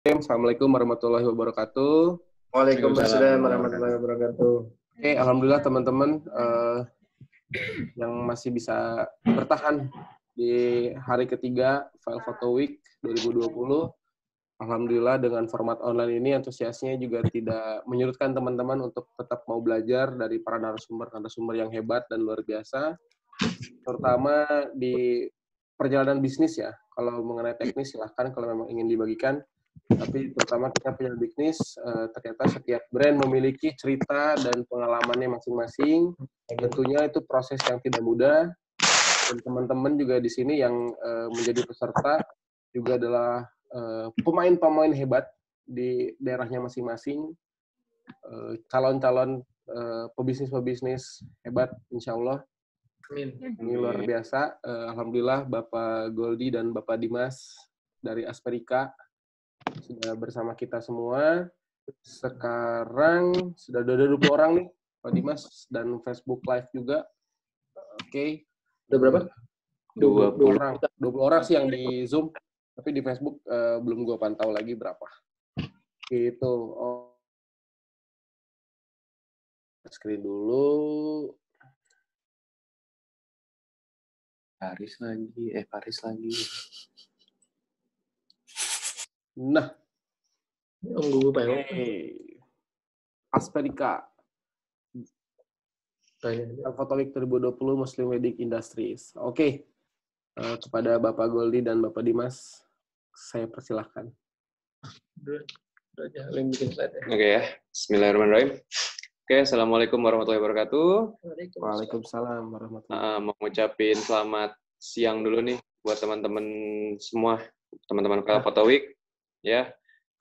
Assalamualaikum warahmatullahi wabarakatuh. Waalaikumsalam warahmatullahi wabarakatuh. Oke, alhamdulillah teman-teman yang masih bisa bertahan di hari ketiga File Photo Week 2020. Alhamdulillah dengan format online ini antusiasnya juga tidak menyurutkan teman-teman untuk tetap mau belajar dari para narasumber yang hebat dan luar biasa, terutama di perjalanan bisnis ya. Kalau mengenai teknis silahkan kalau memang ingin dibagikan. Tapi terutama kita punya bisnis, ternyata setiap brand memiliki cerita dan pengalamannya masing-masing. Tentunya itu proses yang tidak mudah. Dan teman-teman juga di sini yang menjadi peserta juga adalah pemain-pemain hebat di daerahnya masing-masing. Calon-calon pebisnis-pebisnis hebat, insya Allah. Amin. Ini luar biasa. Alhamdulillah Bapak Goldi dan Bapak Dimas dari Asperika sudah bersama kita semua. Sekarang sudah ada 20 orang nih, Pak Dimas, dan Facebook Live juga. Oke. Udah berapa? 20 orang. 20 orang sih yang di Zoom, tapi di Facebook belum gua pantau lagi berapa. Gitu. Oh. Screen dulu. Paris lagi. Nah. Okay. Asperika. Photo Week 2020 Muslim Wedding Industries. Oke. Kepada Bapak Goldi dan Bapak Dimas, saya persilahkan. Oke ya. Bismillahirrahmanirrahim. Oke, assalamualaikum warahmatullahi wabarakatuh. Waalaikumsalam warahmatullahi wabarakatuh. Mau ngucapin selamat siang dulu nih buat teman-teman semua, teman-teman Photo Week ya.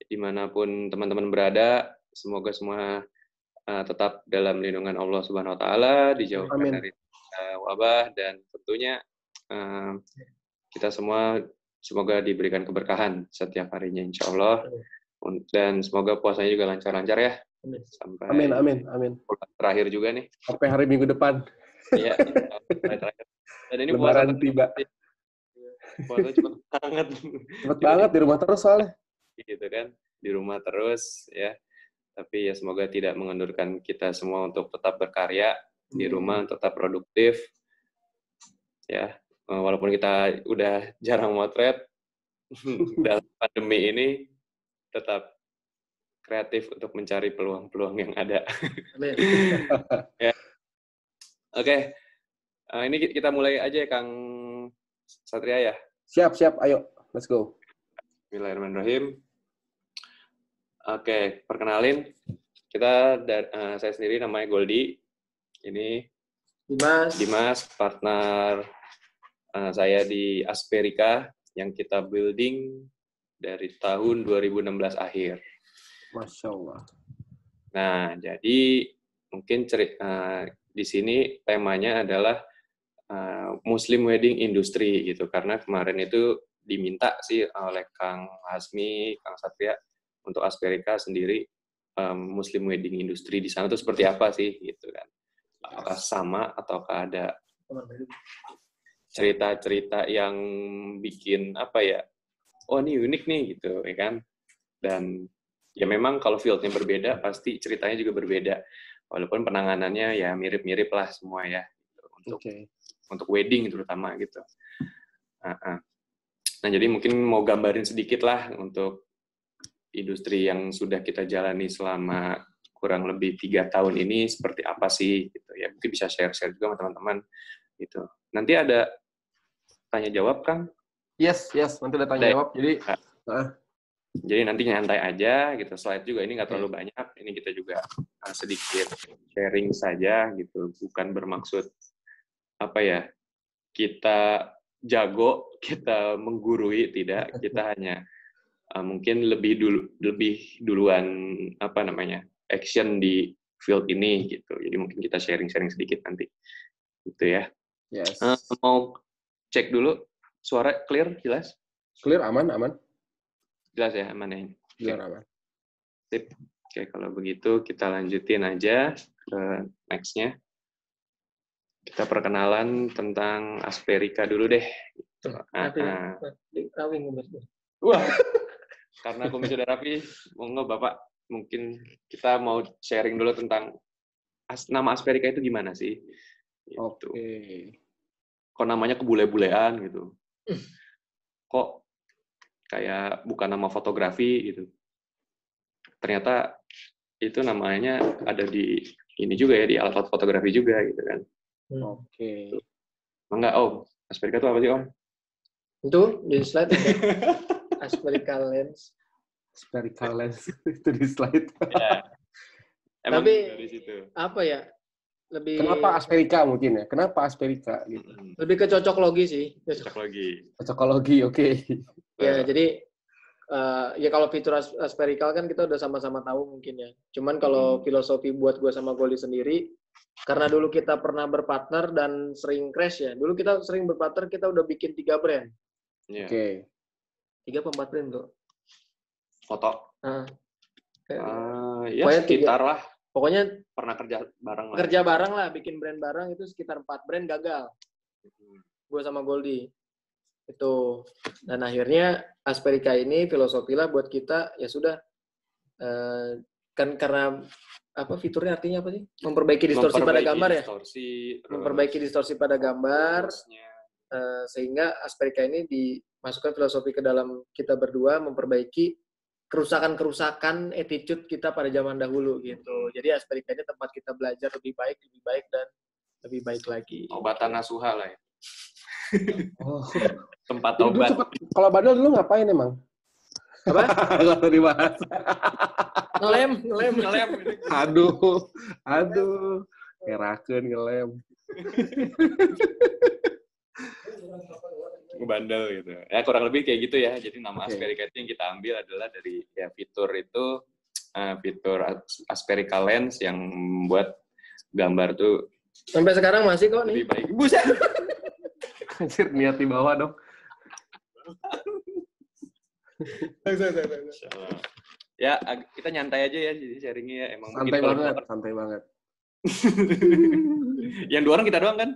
Dimanapun teman-teman berada, semoga semua tetap dalam lindungan Allah Subhanahu Wa Taala, dijauhkan dari wabah, dan tentunya kita semua semoga diberikan keberkahan setiap harinya, insya Allah, dan semoga puasanya juga lancar-lancar ya. Sampai amin. Terakhir juga nih. Sampai hari Minggu depan. Iya. Dan ini Lebaran tiba. Puasa cepet banget. Cepet banget di rumah terus soalnya. Gitu kan, di rumah terus ya. Tapi ya semoga tidak mengendurkan kita semua untuk tetap berkarya di rumah, tetap produktif. Ya, walaupun kita udah jarang motret dalam pandemi ini, tetap kreatif untuk mencari peluang-peluang yang ada. Ya. Oke. Ini kita mulai aja ya, Kang Satria ya. Siap. Ayo, let's go. Bismillahirrahmanirrahim. Oke, perkenalin, saya sendiri namanya Goldi. Ini Dimas, partner saya di Asperika yang kita building dari tahun 2016 akhir. Masya Allah. Nah, jadi mungkin di sini temanya adalah Muslim Wedding Industry gitu, karena kemarin itu diminta sih oleh Kang Hasmi, Kang Satria untuk Asperika sendiri, Muslim Wedding Industry di sana itu seperti apa sih gitu kan? Apakah sama ataukah ada cerita-cerita yang bikin apa ya? Oh, ini unik nih gitu ya kan? Dan ya memang kalau field-nya berbeda pasti ceritanya juga berbeda. Walaupun penanganannya ya mirip-mirip lah semua ya gitu. Untuk wedding terutama gitu. Nah, jadi mungkin mau gambarin sedikit lah untuk industri yang sudah kita jalani selama kurang lebih 3 tahun ini seperti apa sih gitu ya. Mungkin bisa share-share juga sama teman-teman gitu. Nanti ada tanya jawab, Kang? Yes, nanti ada tanya jawab. Jadi nanti nyantai aja gitu. Slide juga ini nggak terlalu banyak. Ini kita juga sedikit sharing saja gitu. Bukan bermaksud apa ya, kita jago, kita menggurui, tidak. Kita hanya mungkin lebih duluan apa namanya, action di field ini gitu. Jadi mungkin kita sharing sedikit nanti gitu ya. Yes. Mau cek dulu suara clear, jelas? Clear, aman. Jelas ya, aman ya. Clear, aman. Sip. Oke, kalau begitu kita lanjutin aja ke next-nya. Kita perkenalan tentang Asperika dulu deh. Wah. karena kumis sudah rapi, monggo Bapak, mungkin kita mau sharing dulu tentang nama Asperika itu gimana sih? Gitu. Oke. Kok namanya kebule-bulean gitu? Kok kayak bukan nama fotografi gitu? Ternyata itu namanya ada di ini juga ya, di alat fotografi juga gitu kan. Oke. Enggak, Om. Asperika itu apa sih, Om? Itu di slide ada aspherical lens. Spherical lens itu di slide. Ya. Emang Tapi dari situ. apa ya? Lebih Kenapa Asperika mungkin ya? Kenapa Asperika gitu? lebih ke cocok logi sih. Cocok lagi. Cocokologi, oke. Ya, jadi ya kalau fitur aspherical kan kita udah sama-sama tahu mungkin ya. Cuman kalau filosofi buat gue sama Goldi sendiri, karena dulu kita pernah berpartner dan sering crash ya. Dulu kita sering berpartner, kita udah bikin 3 brand. Yeah. Oke. 3 apa 4 brand tuh? Foto. Nah, Ya pokoknya sekitar lah. pokoknya Pernah kerja bareng lah. kerja bareng lah, bikin brand bareng itu sekitar 4 brand gagal. Gue sama Goldi. Itu. Dan akhirnya Asperika ini filosofi lah buat kita, ya sudah. Kan karena apa fiturnya artinya apa sih? Memperbaiki distorsi pada gambar ya? Memperbaiki distorsi pada gambar. Sehingga Asperika ini dimasukkan filosofi ke dalam kita berdua, memperbaiki kerusakan-kerusakan attitude kita pada zaman dahulu gitu. Jadi Asperika ini tempat kita belajar lebih baik dan lebih baik lagi. Obatan nasuha lah ya. Oh. Tempat Jadi dulu obat. kalau Badal dulu ngapain emang? Apa? Kalau dibahas. Ngelem. Aduh. Kerakeun ngelem. Bandel gitu. Ya kurang lebih kayak gitu ya. Jadi nama Oke. Asperika itu yang kita ambil adalah dari ya fitur itu fitur Asperika lens yang membuat gambar tuh Sampai sekarang masih kok nih. lebih baik. Buset. Anjir, niat di bawah dong. Ya kita nyantai aja ya jadi sharingnya ya. Emang Santai kalau banget, santai banget. yang 2 orang kita doang kan?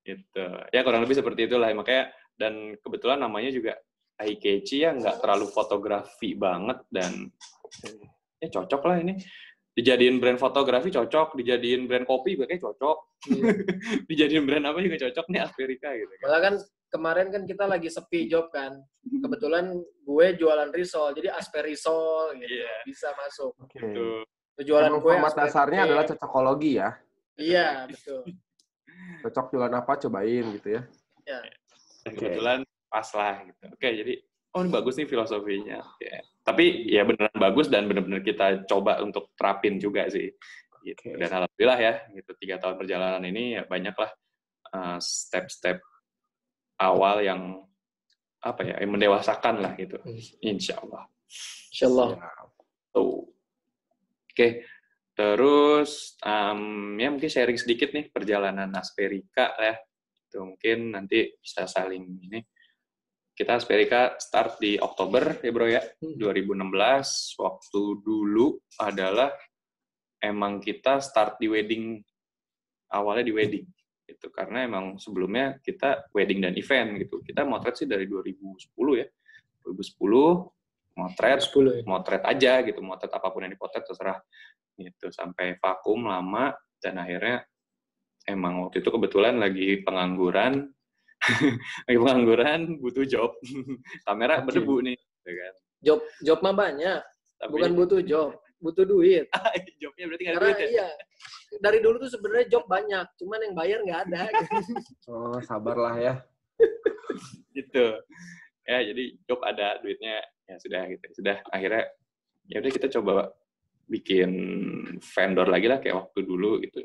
Gitu. Ya kurang lebih seperti itulah makanya, dan kebetulan namanya juga Aikechi ya, nggak terlalu fotografi banget dan ya cocok lah ini. Dijadiin brand fotografi cocok, dijadiin brand kopi kayaknya cocok. Dijadiin brand apa juga cocok nih Asperika gitu. Malah kan kemarin kan kita lagi sepi job kan. Kebetulan gue jualan risol, jadi Asperisol gitu. Iya. Bisa masuk. Oke. Gitu. Jualan Emang gue format dasarnya adalah cocokologi ya. Iya, betul. Cocok jualan apa, cobain gitu ya. Ya. Dan kebetulan pas lah gitu. Oke, jadi ini bagus nih filosofinya. Oke. Tapi ya beneran bagus dan benar-benar kita coba untuk terapin juga sih. Gitu. Oke. Dan alhamdulillah ya, gitu 3 tahun perjalanan ini ya banyaklah step-step awal yang apa ya, yang mendewasakan lah gitu. Insya Allah. Insyaallah. Tuh. Oke. Terus ya mungkin sharing sedikit nih perjalanan Asperika ya. Itu mungkin nanti bisa saling ini. Kita Asperika start di Oktober ya bro ya, 2016. Waktu dulu adalah emang kita start di wedding, awalnya di wedding. Itu karena emang sebelumnya kita wedding dan event gitu. Kita motret sih dari 2010 ya. 2010 motret aja gitu, motret apapun yang dipotret terserah gitu, sampai vakum lama dan akhirnya emang waktu itu kebetulan lagi pengangguran butuh job. Kamera berdebu nih gitu kan. Job mah banyak. Tapi, bukan butuh job, butuh duit. Jobnya berarti nggak ada Karena duit ya? iya, dari dulu tuh sebenarnya job banyak, cuman yang bayar nggak ada. Oh, sabarlah ya. Gitu. Ya, jadi job ada, duitnya ya sudah gitu. Sudah akhirnya ya udah kita coba bikin vendor lagi lah kayak waktu dulu gitu.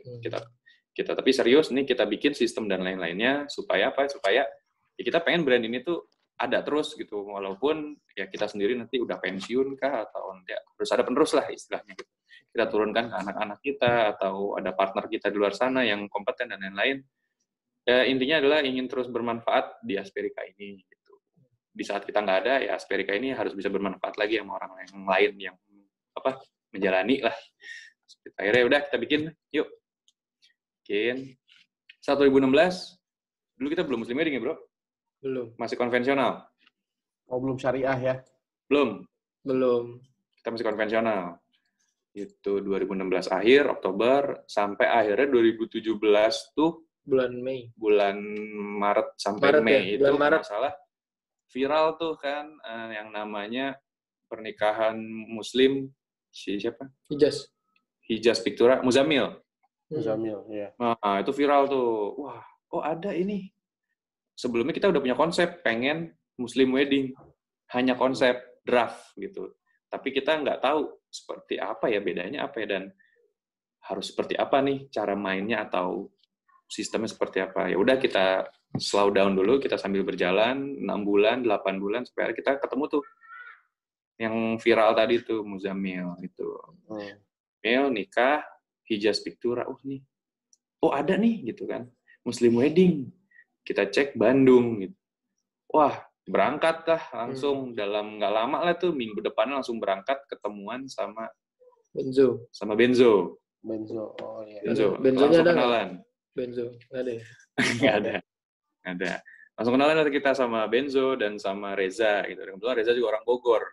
Kita tapi serius nih, kita bikin sistem dan lain-lainnya supaya apa? Supaya ya kita pengen brand ini tuh ada terus gitu, walaupun ya kita sendiri nanti udah pensiun kah atau ya, harus ada penerus lah istilahnya gitu. Kita turunkan ke anak-anak kita atau ada partner kita di luar sana yang kompeten dan lain-lain. Ya, intinya adalah ingin terus bermanfaat di Asperika ini gitu. Di saat kita nggak ada ya Asperika ini harus bisa bermanfaat lagi sama orang yang lain yang apa menjalani lah. Akhirnya udah kita bikin, yuk. Bikin. 2016 dulu kita belum Muslim Wedding ya bro? Belum. Masih konvensional. Oh, belum syariah ya? Belum. Kita masih konvensional. Itu 2016 akhir, Oktober, sampai akhirnya 2017 tuh bulan Mei. Bulan Maret sampai Mei ya? itu Maret. masalah viral tuh kan yang namanya pernikahan Muslim siapa? Hijaz Pictura Muzamil. Ya. Nah, itu viral tuh. Wah, ada ini. Sebelumnya kita udah punya konsep pengen Muslim wedding, hanya konsep draft gitu. Tapi kita nggak tahu seperti apa ya, bedanya apa ya, dan harus seperti apa nih cara mainnya atau sistemnya seperti apa. Ya udah kita slow down dulu, kita sambil berjalan 6 bulan, 8 bulan sampai kita ketemu tuh yang viral tadi tuh Muzamil itu. Mil nikah Hijaz Pictura. Nih. Ada nih gitu kan. Muslim wedding. Kita cek Bandung gitu. Wah, berangkat kah langsung dalam nggak lama lah tuh, minggu depannya langsung berangkat ketemuan sama Benzo. Oh iya. Benzonya langsung ada kenalan. Benzo nggak ada ya? Nggak ada. Langsung kenalan kita sama Benzo dan sama Reza gitu. Kebetulan Reza juga orang Bogor.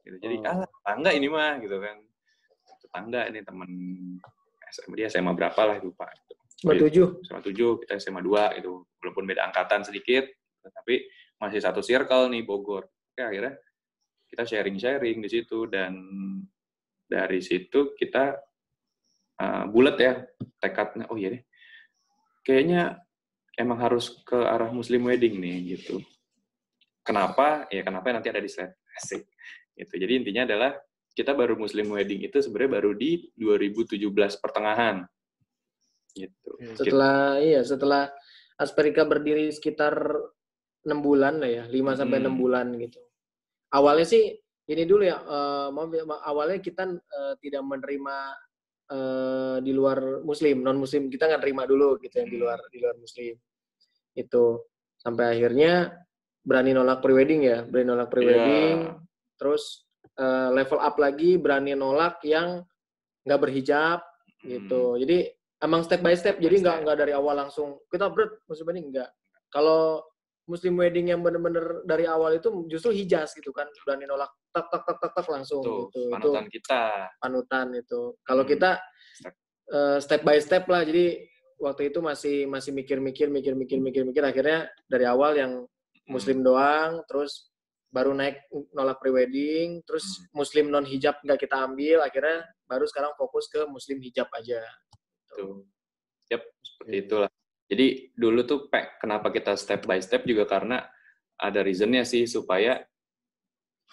Gitu. Jadi tetangga ini mah gitu kan. Tetangga ini teman dia SMA berapa lah itu Pak. SMA 7, kita SMA 2 gitu. Walaupun beda angkatan sedikit, tapi masih satu circle nih Bogor. Oke, akhirnya kita sharing-sharing di situ, dan dari situ kita bulat ya tekadnya, oh iya deh, kayaknya emang harus ke arah Muslim wedding nih gitu. Kenapa? Ya kenapa nanti ada di slide. Asik. Gitu. Jadi intinya adalah kita baru Muslim wedding itu sebenarnya baru di 2017 pertengahan. Gitu. Setelah Asperika berdiri sekitar 6 bulan lah ya, 5 sampai 6 bulan gitu. Awalnya sih ini dulu ya, awalnya kita tidak menerima di luar Muslim, non Muslim kita nggak terima dulu gitu yang di luar Muslim. Itu sampai akhirnya berani nolak prewedding. Terus level up lagi, berani nolak yang nggak berhijab gitu. Jadi emang step by step, jadi nggak dari awal langsung kita Muslim wedding, nggak. Kalau Muslim wedding yang benar-benar dari awal itu justru Hijaz gitu kan, berani nolak tak langsung gitu. Panutan itu kita. Panutan itu. Kalau kita step by step lah. Jadi waktu itu masih mikir, akhirnya dari awal yang Muslim doang, terus baru naik nolak prewedding, terus Muslim non hijab nggak kita ambil, akhirnya baru sekarang fokus ke Muslim hijab aja. Tuh. Yap, seperti itulah. Jadi dulu tuh kenapa kita step by step juga karena ada reasonnya sih, supaya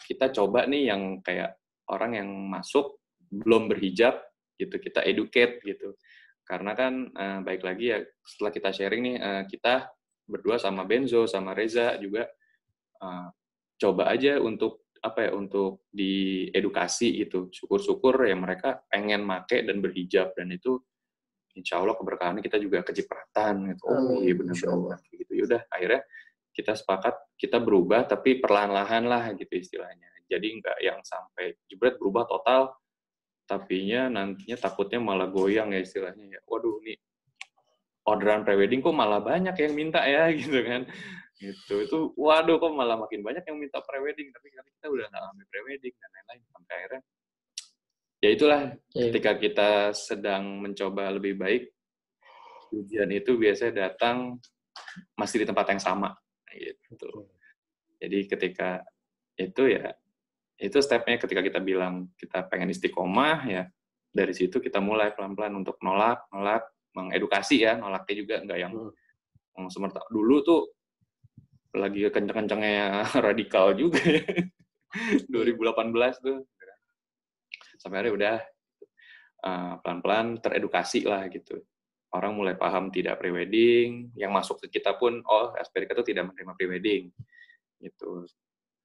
kita coba nih yang kayak orang yang masuk belum berhijab gitu, kita educate gitu. Karena kan baik lagi ya, setelah kita sharing nih, kita berdua sama Benzo sama Reza juga coba aja untuk untuk diedukasi gitu. Syukur-syukur ya mereka pengen make dan berhijab, dan itu insya Allah keberkahannya kita juga kecipratan gitu. Oh iya benar-benar gitu. Yaudah akhirnya kita sepakat kita berubah, tapi perlahan-lahan lah gitu istilahnya. Jadi nggak yang sampai jebret berubah total, tapinya nantinya takutnya malah goyang ya istilahnya ya. Waduh nih orderan prewedding kok malah banyak yang minta ya gitu kan. Gitu. Itu waduh kok malah makin banyak yang minta prewedding, tapi kan kita udah nggak ngambil prewedding dan lain-lain. Sampai akhirnya ya itulah, ketika kita sedang mencoba lebih baik, ujian itu biasanya datang masih di tempat yang sama gitu. Jadi ketika itu ya itu stepnya, ketika kita bilang kita pengen istiqomah ya, dari situ kita mulai pelan-pelan untuk nolak, mengedukasi ya, nolaknya juga nggak yang semerta dulu tuh lagi kenceng-kencengnya radikal juga ya. 2018 tuh sampai akhirnya udah pelan-pelan teredukasi lah gitu. Orang mulai paham tidak prewedding, yang masuk ke kita pun Asperika itu tidak menerima prewedding gitu.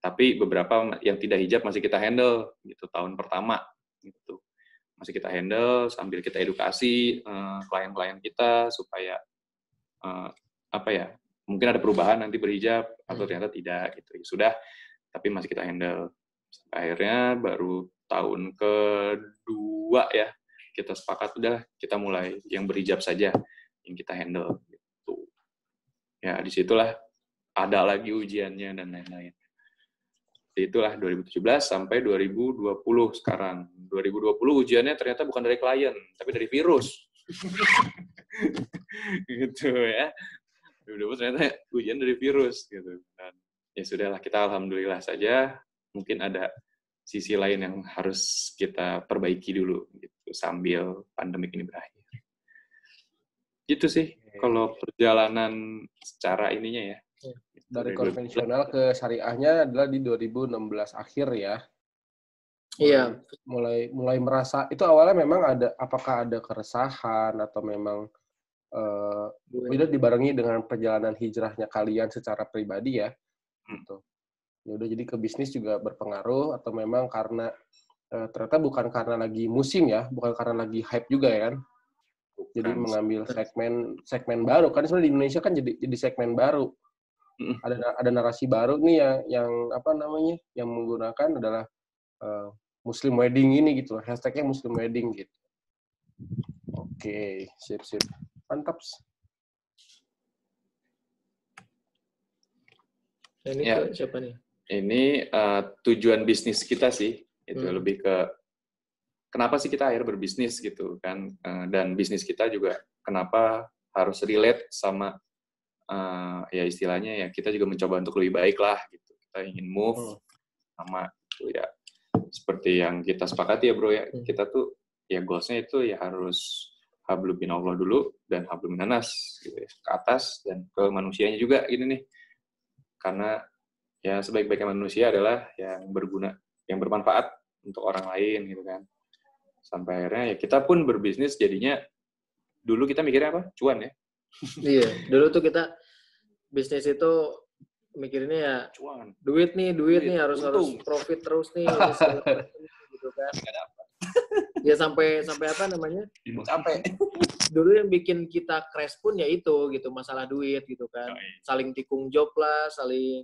Tapi beberapa yang tidak hijab masih kita handle gitu tahun pertama gitu. Masih kita handle sambil kita edukasi klien-klien kita supaya mungkin ada perubahan nanti berhijab atau ternyata tidak gitu. Ya sudah, tapi masih kita handle. Sampai akhirnya baru tahun kedua ya kita sepakat udah kita mulai yang berhijab saja yang kita handle gitu. Ya disitulah ada lagi ujiannya dan lain-lain. itulah 2017 sampai 2020 sekarang. 2020 ujiannya ternyata bukan dari klien, tapi dari virus. Gitu ya. 2020 ternyata ujian dari virus gitu. Dan ya sudahlah, kita alhamdulillah saja. Mungkin ada sisi lain yang harus kita perbaiki dulu gitu sambil pandemik ini berakhir. Gitu sih kalau perjalanan secara ininya ya. Dari konvensional ke syariahnya adalah di 2016 akhir ya. Iya. Mulai merasa itu awalnya memang apakah ada keresahan atau memang udah dibarengi dengan perjalanan hijrahnya kalian secara pribadi ya. Gitu. Ya udah, jadi ke bisnis juga berpengaruh atau memang karena ternyata bukan karena lagi musim ya, bukan karena lagi hype juga ya kan. Jadi mengambil segmen baru kan, sebenarnya di Indonesia kan jadi segmen baru. Ada narasi baru nih yang apa namanya, yang menggunakan adalah Muslim wedding ini gitu, hashtagnya Muslim wedding gitu. Oke, sip. Mantap. Ini ya, ke siapa nih? Ini tujuan bisnis kita sih, itu lebih ke kenapa sih kita akhirnya berbisnis gitu kan, dan bisnis kita juga kenapa harus relate sama ya istilahnya ya kita juga mencoba untuk lebih baik lah gitu. Kita ingin move sama itu ya seperti yang kita sepakati ya bro ya, kita tuh ya goalsnya itu ya harus hablum minallah dulu dan hablum minanas gitu ya, ke atas dan ke manusianya juga gini nih, karena ya sebaik-baiknya manusia adalah yang berguna, yang bermanfaat untuk orang lain gitu kan. Sampai akhirnya ya kita pun berbisnis jadinya, dulu kita mikirnya apa? Cuan ya. Iya, dulu tuh kita bisnis itu mikirnya ya cuan. Duit nih harus profit terus nih gitu kan. Ya sampai apa namanya? Capek. Dulu yang bikin kita crash pun ya itu gitu, masalah duit gitu kan. Saling tikung job lah, saling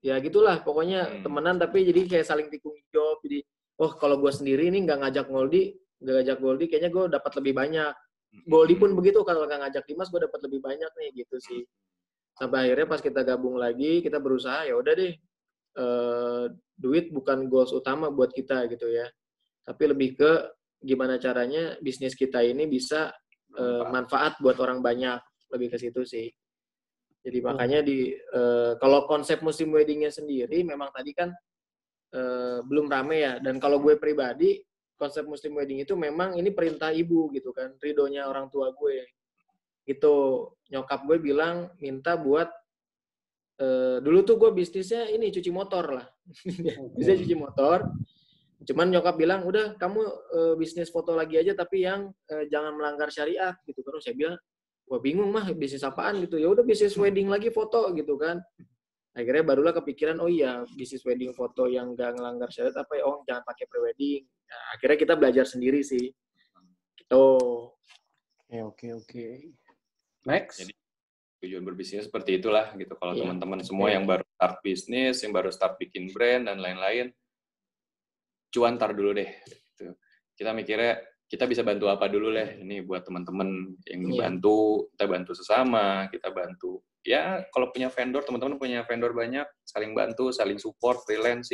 ya gitulah pokoknya temenan tapi jadi kayak saling tikung job. Jadi kalau gue sendiri nih nggak ngajak Goldi kayaknya gue dapat lebih banyak. Goldi pun begitu, kalau nggak ngajak Dimas gue dapat lebih banyak nih gitu sih. Sampai akhirnya pas kita gabung lagi, kita berusaha ya udah deh, duit bukan goals utama buat kita gitu ya, tapi lebih ke gimana caranya bisnis kita ini bisa manfaat buat orang banyak, lebih ke situ sih. Jadi makanya kalau konsep Muslim wedding-nya sendiri memang tadi kan belum rame ya, dan kalau gue pribadi konsep Muslim wedding itu memang ini perintah ibu gitu kan, ridhonya orang tua gue. Gitu, nyokap gue bilang minta buat dulu tuh gue bisnisnya ini cuci motor lah. Bisa cuci motor. Cuman nyokap bilang, udah kamu bisnis foto lagi aja tapi yang jangan melanggar syariat gitu. Terus saya bilang, wah bingung mah bisnis apaan gitu. Ya udah bisnis wedding lagi foto gitu kan. Akhirnya barulah kepikiran, oh iya bisnis wedding foto yang gak ngelanggar syariat apa ya, jangan pakai pre-wedding. Nah, akhirnya kita belajar sendiri sih. Gitu. Oke. Next. Jadi tujuan berbisnis seperti itulah gitu. Kalau teman-teman semua yang baru start bisnis, yang baru start bikin brand dan lain-lain, cuan tar dulu deh. Gitu. Kita mikirnya kita bisa bantu apa dulu lah. Ini buat teman-teman yang dibantu, kita bantu sesama, kita bantu. Ya kalau punya vendor, teman-teman punya vendor banyak, saling bantu, saling support, freelance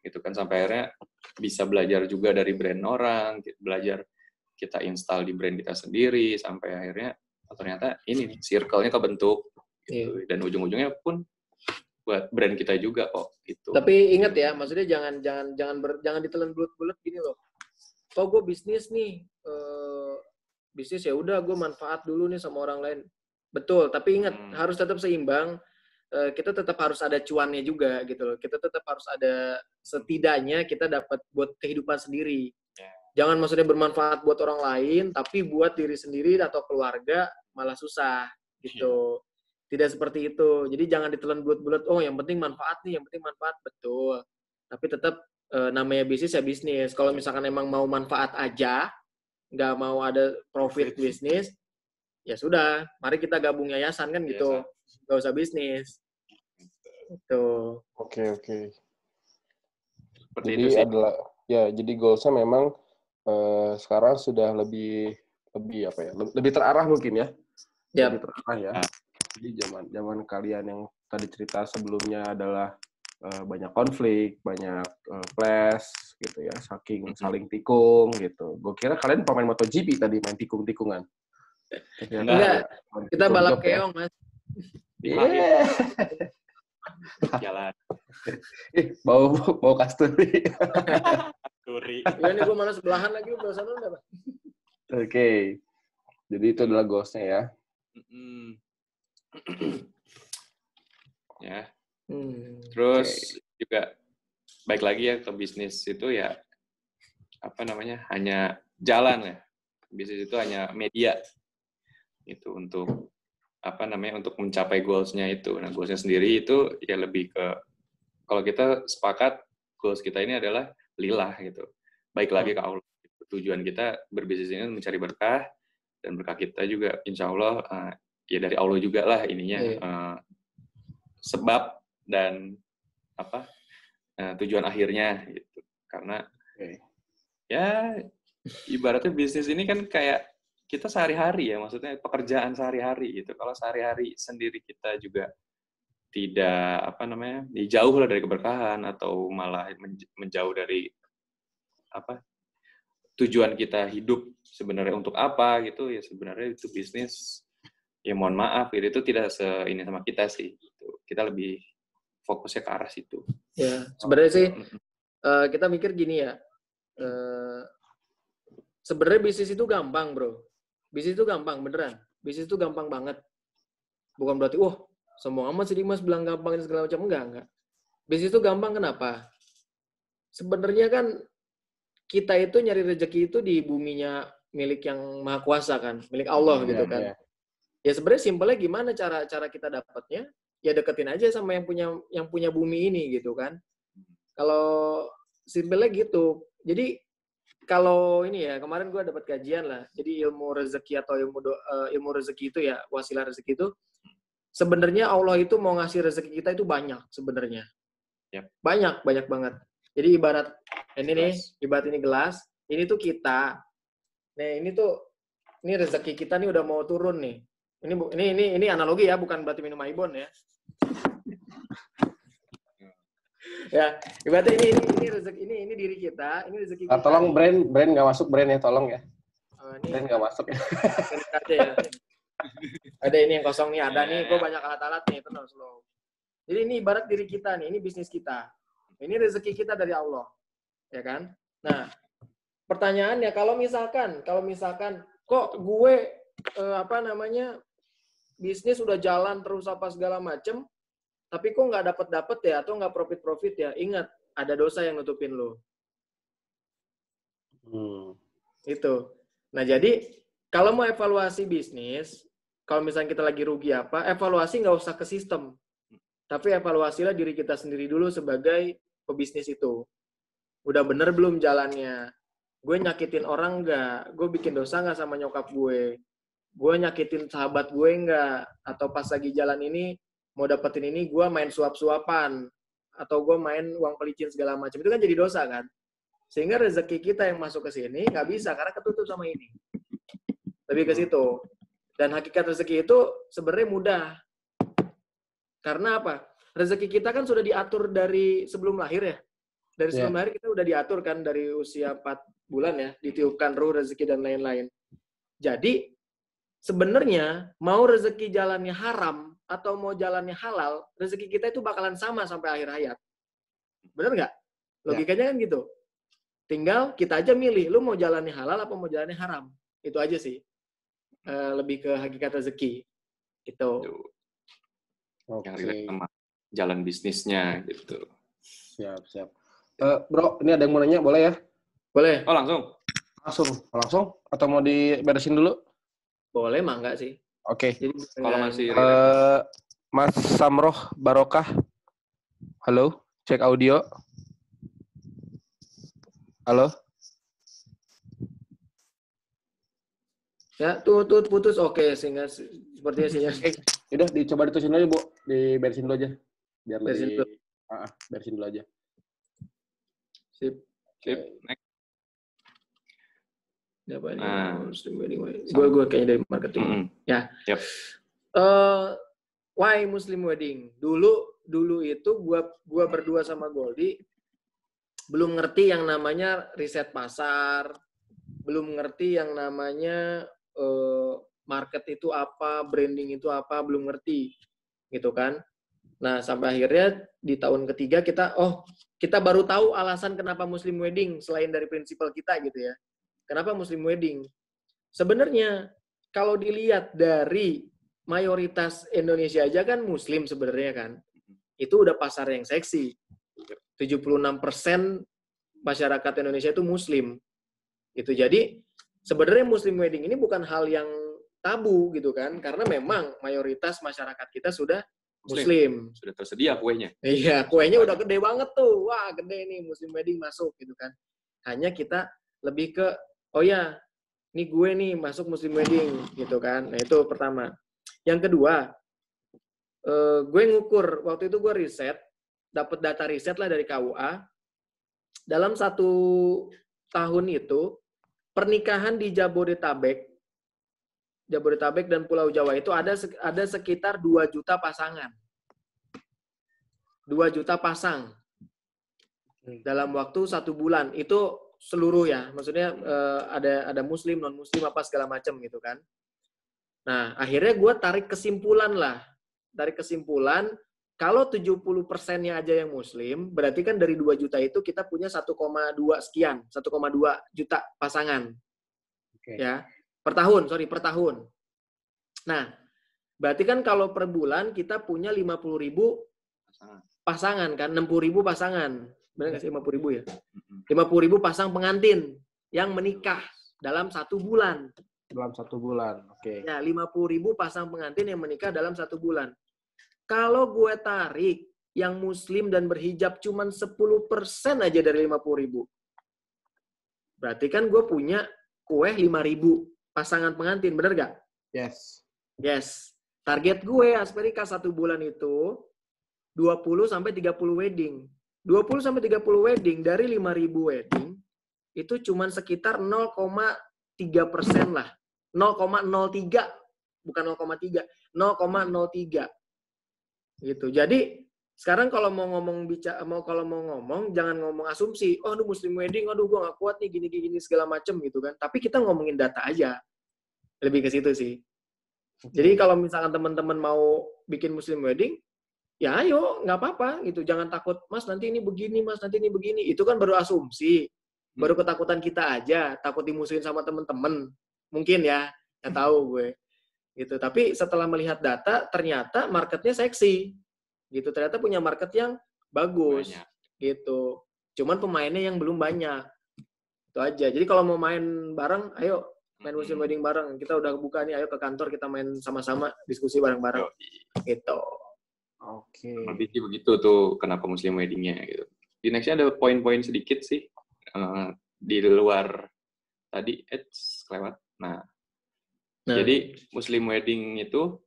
gitu kan, sampai akhirnya bisa belajar juga dari brand orang, belajar kita install di brand kita sendiri, sampai akhirnya ternyata ini circle-nya kebentuk gitu. Dan ujung-ujungnya pun buat brand kita juga kok gitu. Tapi ingat ya, maksudnya jangan ditelan bulat-bulat gini loh. Gue bisnis nih, bisnis ya udah gue manfaat dulu nih sama orang lain. Betul, tapi ingat harus tetap seimbang. Kita tetap harus ada cuannya juga gitu loh. Kita tetap harus ada, setidaknya kita dapat buat kehidupan sendiri. Jangan maksudnya bermanfaat buat orang lain, tapi buat diri sendiri atau keluarga malah susah gitu. Tidak seperti itu. Jadi jangan ditelan bulat-bulat, yang penting manfaat nih, yang penting manfaat. Betul. Tapi tetap namanya bisnis ya bisnis. Kalau misalkan emang mau manfaat aja, nggak mau ada profit bisnis, ya sudah, mari kita gabung yayasan kan gitu. Nggak usah bisnis. Gitu. Oke. Seperti jadi itu sih. Jadi goalsnya memang sekarang sudah lebih terarah mungkin ya. Lebih terarah ya. Jadi zaman kalian yang tadi cerita sebelumnya adalah banyak konflik, banyak clash gitu ya, saling tikung gitu. Gue kira kalian pemain MotoGP tadi main tikung-tikungan. Enggak, kita balap keong, Mas. Iya. Jalan. Bau kasturi. Kasturi. Iya nih gue mana sebelahan lagi, lu sana udah, Pak. Oke. Jadi itu adalah goals-nya ya. Ya. Terus juga baik lagi ya ke bisnis itu ya hanya jalan ya. Bisnis itu hanya media itu untuk untuk mencapai goals-nya itu. Nah, goals-nya sendiri itu ya lebih ke kalau kita sepakat goals kita ini adalah lillah gitu. Baik lagi ke Allah. Tujuan kita berbisnis ini mencari berkah dan berkah kita juga insya Allah ya dari Allah juga lah ininya sebab dan tujuan akhirnya gitu. Karena ya ibaratnya bisnis ini kan kayak kita sehari-hari ya, maksudnya pekerjaan sehari-hari gitu. Kalau sehari-hari sendiri kita juga tidak jauh lah dari keberkahan atau malah menjauh dari tujuan kita hidup sebenarnya untuk apa gitu ya, sebenarnya itu bisnis ya mohon maaf gitu, itu tidak ini sama kita sih gitu. Kita lebih fokusnya ke arah situ. Ya, sebenarnya sih kita mikir gini ya. Sebenarnya bisnis itu gampang, Bro. Bisnis itu gampang beneran. Bisnis itu gampang banget. Bukan berarti semua amat sih Mas bilang gampang dan segala macam, enggak. Bisnis itu gampang kenapa? Sebenarnya kan kita itu nyari rezeki itu di buminya milik yang Maha Kuasa kan, milik Allah gitu kan. Ya sebenarnya simpelnya gimana cara kita dapatnya? Ya deketin aja sama yang punya bumi ini gitu kan. Kalau simpelnya gitu. Jadi kalau ini ya, kemarin gue dapat kajian lah. Jadi ilmu rezeki atau ilmu rezeki itu ya, wasilah rezeki itu sebenarnya Allah itu mau ngasih rezeki kita itu banyak sebenarnya. Yep. Banyak banget. Jadi ibarat ini gelas, ini tuh kita. Nah, ini rezeki kita nih udah mau turun nih. Ini analogi ya, bukan berarti minum Aibon ya. Ya, ibaratnya ini rezeki ini diri kita, ini rezeki kita. Tolong brand nggak masuk brand ya, tolong ya. Brand nggak masuk ya. Ya. Ada ini yang kosong nih, ada nih, gue banyak alat-alat nih, tenang slow. Jadi ini ibarat diri kita nih, ini bisnis kita. Ini rezeki kita dari Allah. Ya kan? Nah, pertanyaannya kalau misalkan kok gue bisnis udah jalan terus apa segala macem, tapi kok nggak dapet ya atau nggak profit ya, ingat ada dosa yang nutupin lo. Itu. Nah jadi kalau mau evaluasi bisnis, kalau misalnya kita lagi rugi evaluasi nggak usah ke sistem, tapi evaluasilah diri kita sendiri dulu sebagai pebisnis itu. Udah bener belum jalannya? Gue nyakitin orang nggak? Gue bikin dosa nggak sama nyokap gue? Gue nyakitin sahabat gue nggak? Atau pas lagi jalan ini mau dapetin ini gue main suap-suapan atau gue main uang pelicin segala macam, itu kan jadi dosa kan, sehingga rezeki kita yang masuk ke sini nggak bisa karena ketutup sama ini. Lebih ke situ. Dan hakikat rezeki itu sebenarnya mudah karena apa, rezeki kita kan sudah diatur dari sebelum lahir ya, dari sebelum lahir kita udah diatur kan, dari usia 4 bulan ya ditiupkan ruh, rezeki dan lain-lain. Jadi sebenarnya mau rezeki jalannya haram atau mau jalannya halal, rezeki kita itu bakalan sama sampai akhir hayat. Bener nggak? Logikanya kan gitu. Tinggal kita aja milih, lu mau jalannya halal apa mau jalannya haram. Itu aja sih. Lebih ke hakikat rezeki. Itu. Yang relate sama jalan bisnisnya gitu. Siap. Bro, ini ada yang mau nanya, boleh ya? Boleh. Oh, Langsung? Atau mau diberesin dulu? Boleh, mah enggak sih. Oke. Kalau masih Mas Samroh Barokah. Halo, cek audio. Halo. Ya, tuh putus. Oke, sehingga sepertinya sinyal. Udah dicoba ditusin aja, Bu. Diberesin dulu aja. Biar beresin lebih dulu. Beresin dulu aja. Sip. Next. Apa ini? Gue kayaknya dari marketing. Ya. Yep. why Muslim wedding? Dulu itu gua berdua sama Goldie belum ngerti yang namanya riset pasar, belum ngerti yang namanya market itu apa, branding itu apa, belum ngerti, gitu kan. Nah, sampai akhirnya di tahun ketiga kita baru tahu alasan kenapa Muslim wedding selain dari prinsipal kita gitu ya. Kenapa Muslim wedding? Sebenarnya kalau dilihat dari mayoritas Indonesia aja kan Muslim sebenarnya kan. Itu udah pasar yang seksi. 76% masyarakat Indonesia itu Muslim. Gitu. Jadi sebenarnya Muslim wedding ini bukan hal yang tabu gitu kan, karena memang mayoritas masyarakat kita sudah Muslim. Sudah tersedia kuenya. Iya, kuenya udah gede banget tuh. Wah, gede nih Muslim wedding masuk gitu kan. Hanya kita lebih ke, oh ya, ini gue nih masuk Muslim wedding gitu kan. Nah, itu pertama. Yang kedua, gue ngukur, waktu itu gue riset, dapat data riset lah dari KUA. Dalam 1 tahun itu, pernikahan di Jabodetabek dan Pulau Jawa itu ada sekitar 2 juta pasangan. 2 juta pasang dalam waktu 1 bulan. Itu seluruh ya, maksudnya ada Muslim, non Muslim apa segala macam gitu kan. Nah, akhirnya gue tarik kesimpulan, kalau 70%-nya aja yang Muslim, berarti kan dari 2 juta itu kita punya 1,2 sekian, 1,2 juta pasangan. Okay. Ya, per tahun. Nah, berarti kan kalau per bulan kita punya 50.000 pasangan kan, 60.000 pasangan. Benar nggak sih 50.000 ya? 50.000 pasang pengantin yang menikah dalam 1 bulan. Dalam 1 bulan, oke. Ya, 50.000 pasang pengantin yang menikah dalam 1 bulan. Kalau gue tarik yang Muslim dan berhijab cuma 10% aja dari 50.000. Berarti kan gue punya kue 5.000 pasangan pengantin, bener gak? Yes. Target gue, Asperika 1 bulan itu 20-30 wedding. 20-30 wedding dari 5.000 wedding, itu cuma sekitar 0,3% lah. 0,03, bukan 0,3, 0,03. Gitu. Jadi sekarang kalau mau ngomong jangan ngomong asumsi, oh aduh Muslim wedding, aduh gue gak kuat nih gini segala macem gitu kan. Tapi kita ngomongin data aja, lebih ke situ sih. Jadi kalau misalkan teman-teman mau bikin Muslim wedding, ya ayo nggak apa-apa gitu, jangan takut mas nanti ini begini, itu kan baru asumsi, baru ketakutan kita aja, takut dimusuhin sama teman-teman, mungkin ya, nggak tahu gue. Gitu. Tapi setelah melihat data, ternyata marketnya seksi. Gitu. Ternyata punya market yang bagus. Banyak. Gitu. Cuman pemainnya yang belum banyak. Itu aja. Jadi kalau mau main bareng, ayo main Muslim wedding bareng. Kita udah buka nih, ayo ke kantor kita main sama-sama, diskusi bareng-bareng. Gitu. Oke. Lebih begitu tuh kenapa Muslim weddingnya gitu. Di nextnya ada poin-poin sedikit sih di luar tadi kelewat. Nah, jadi Muslim wedding itu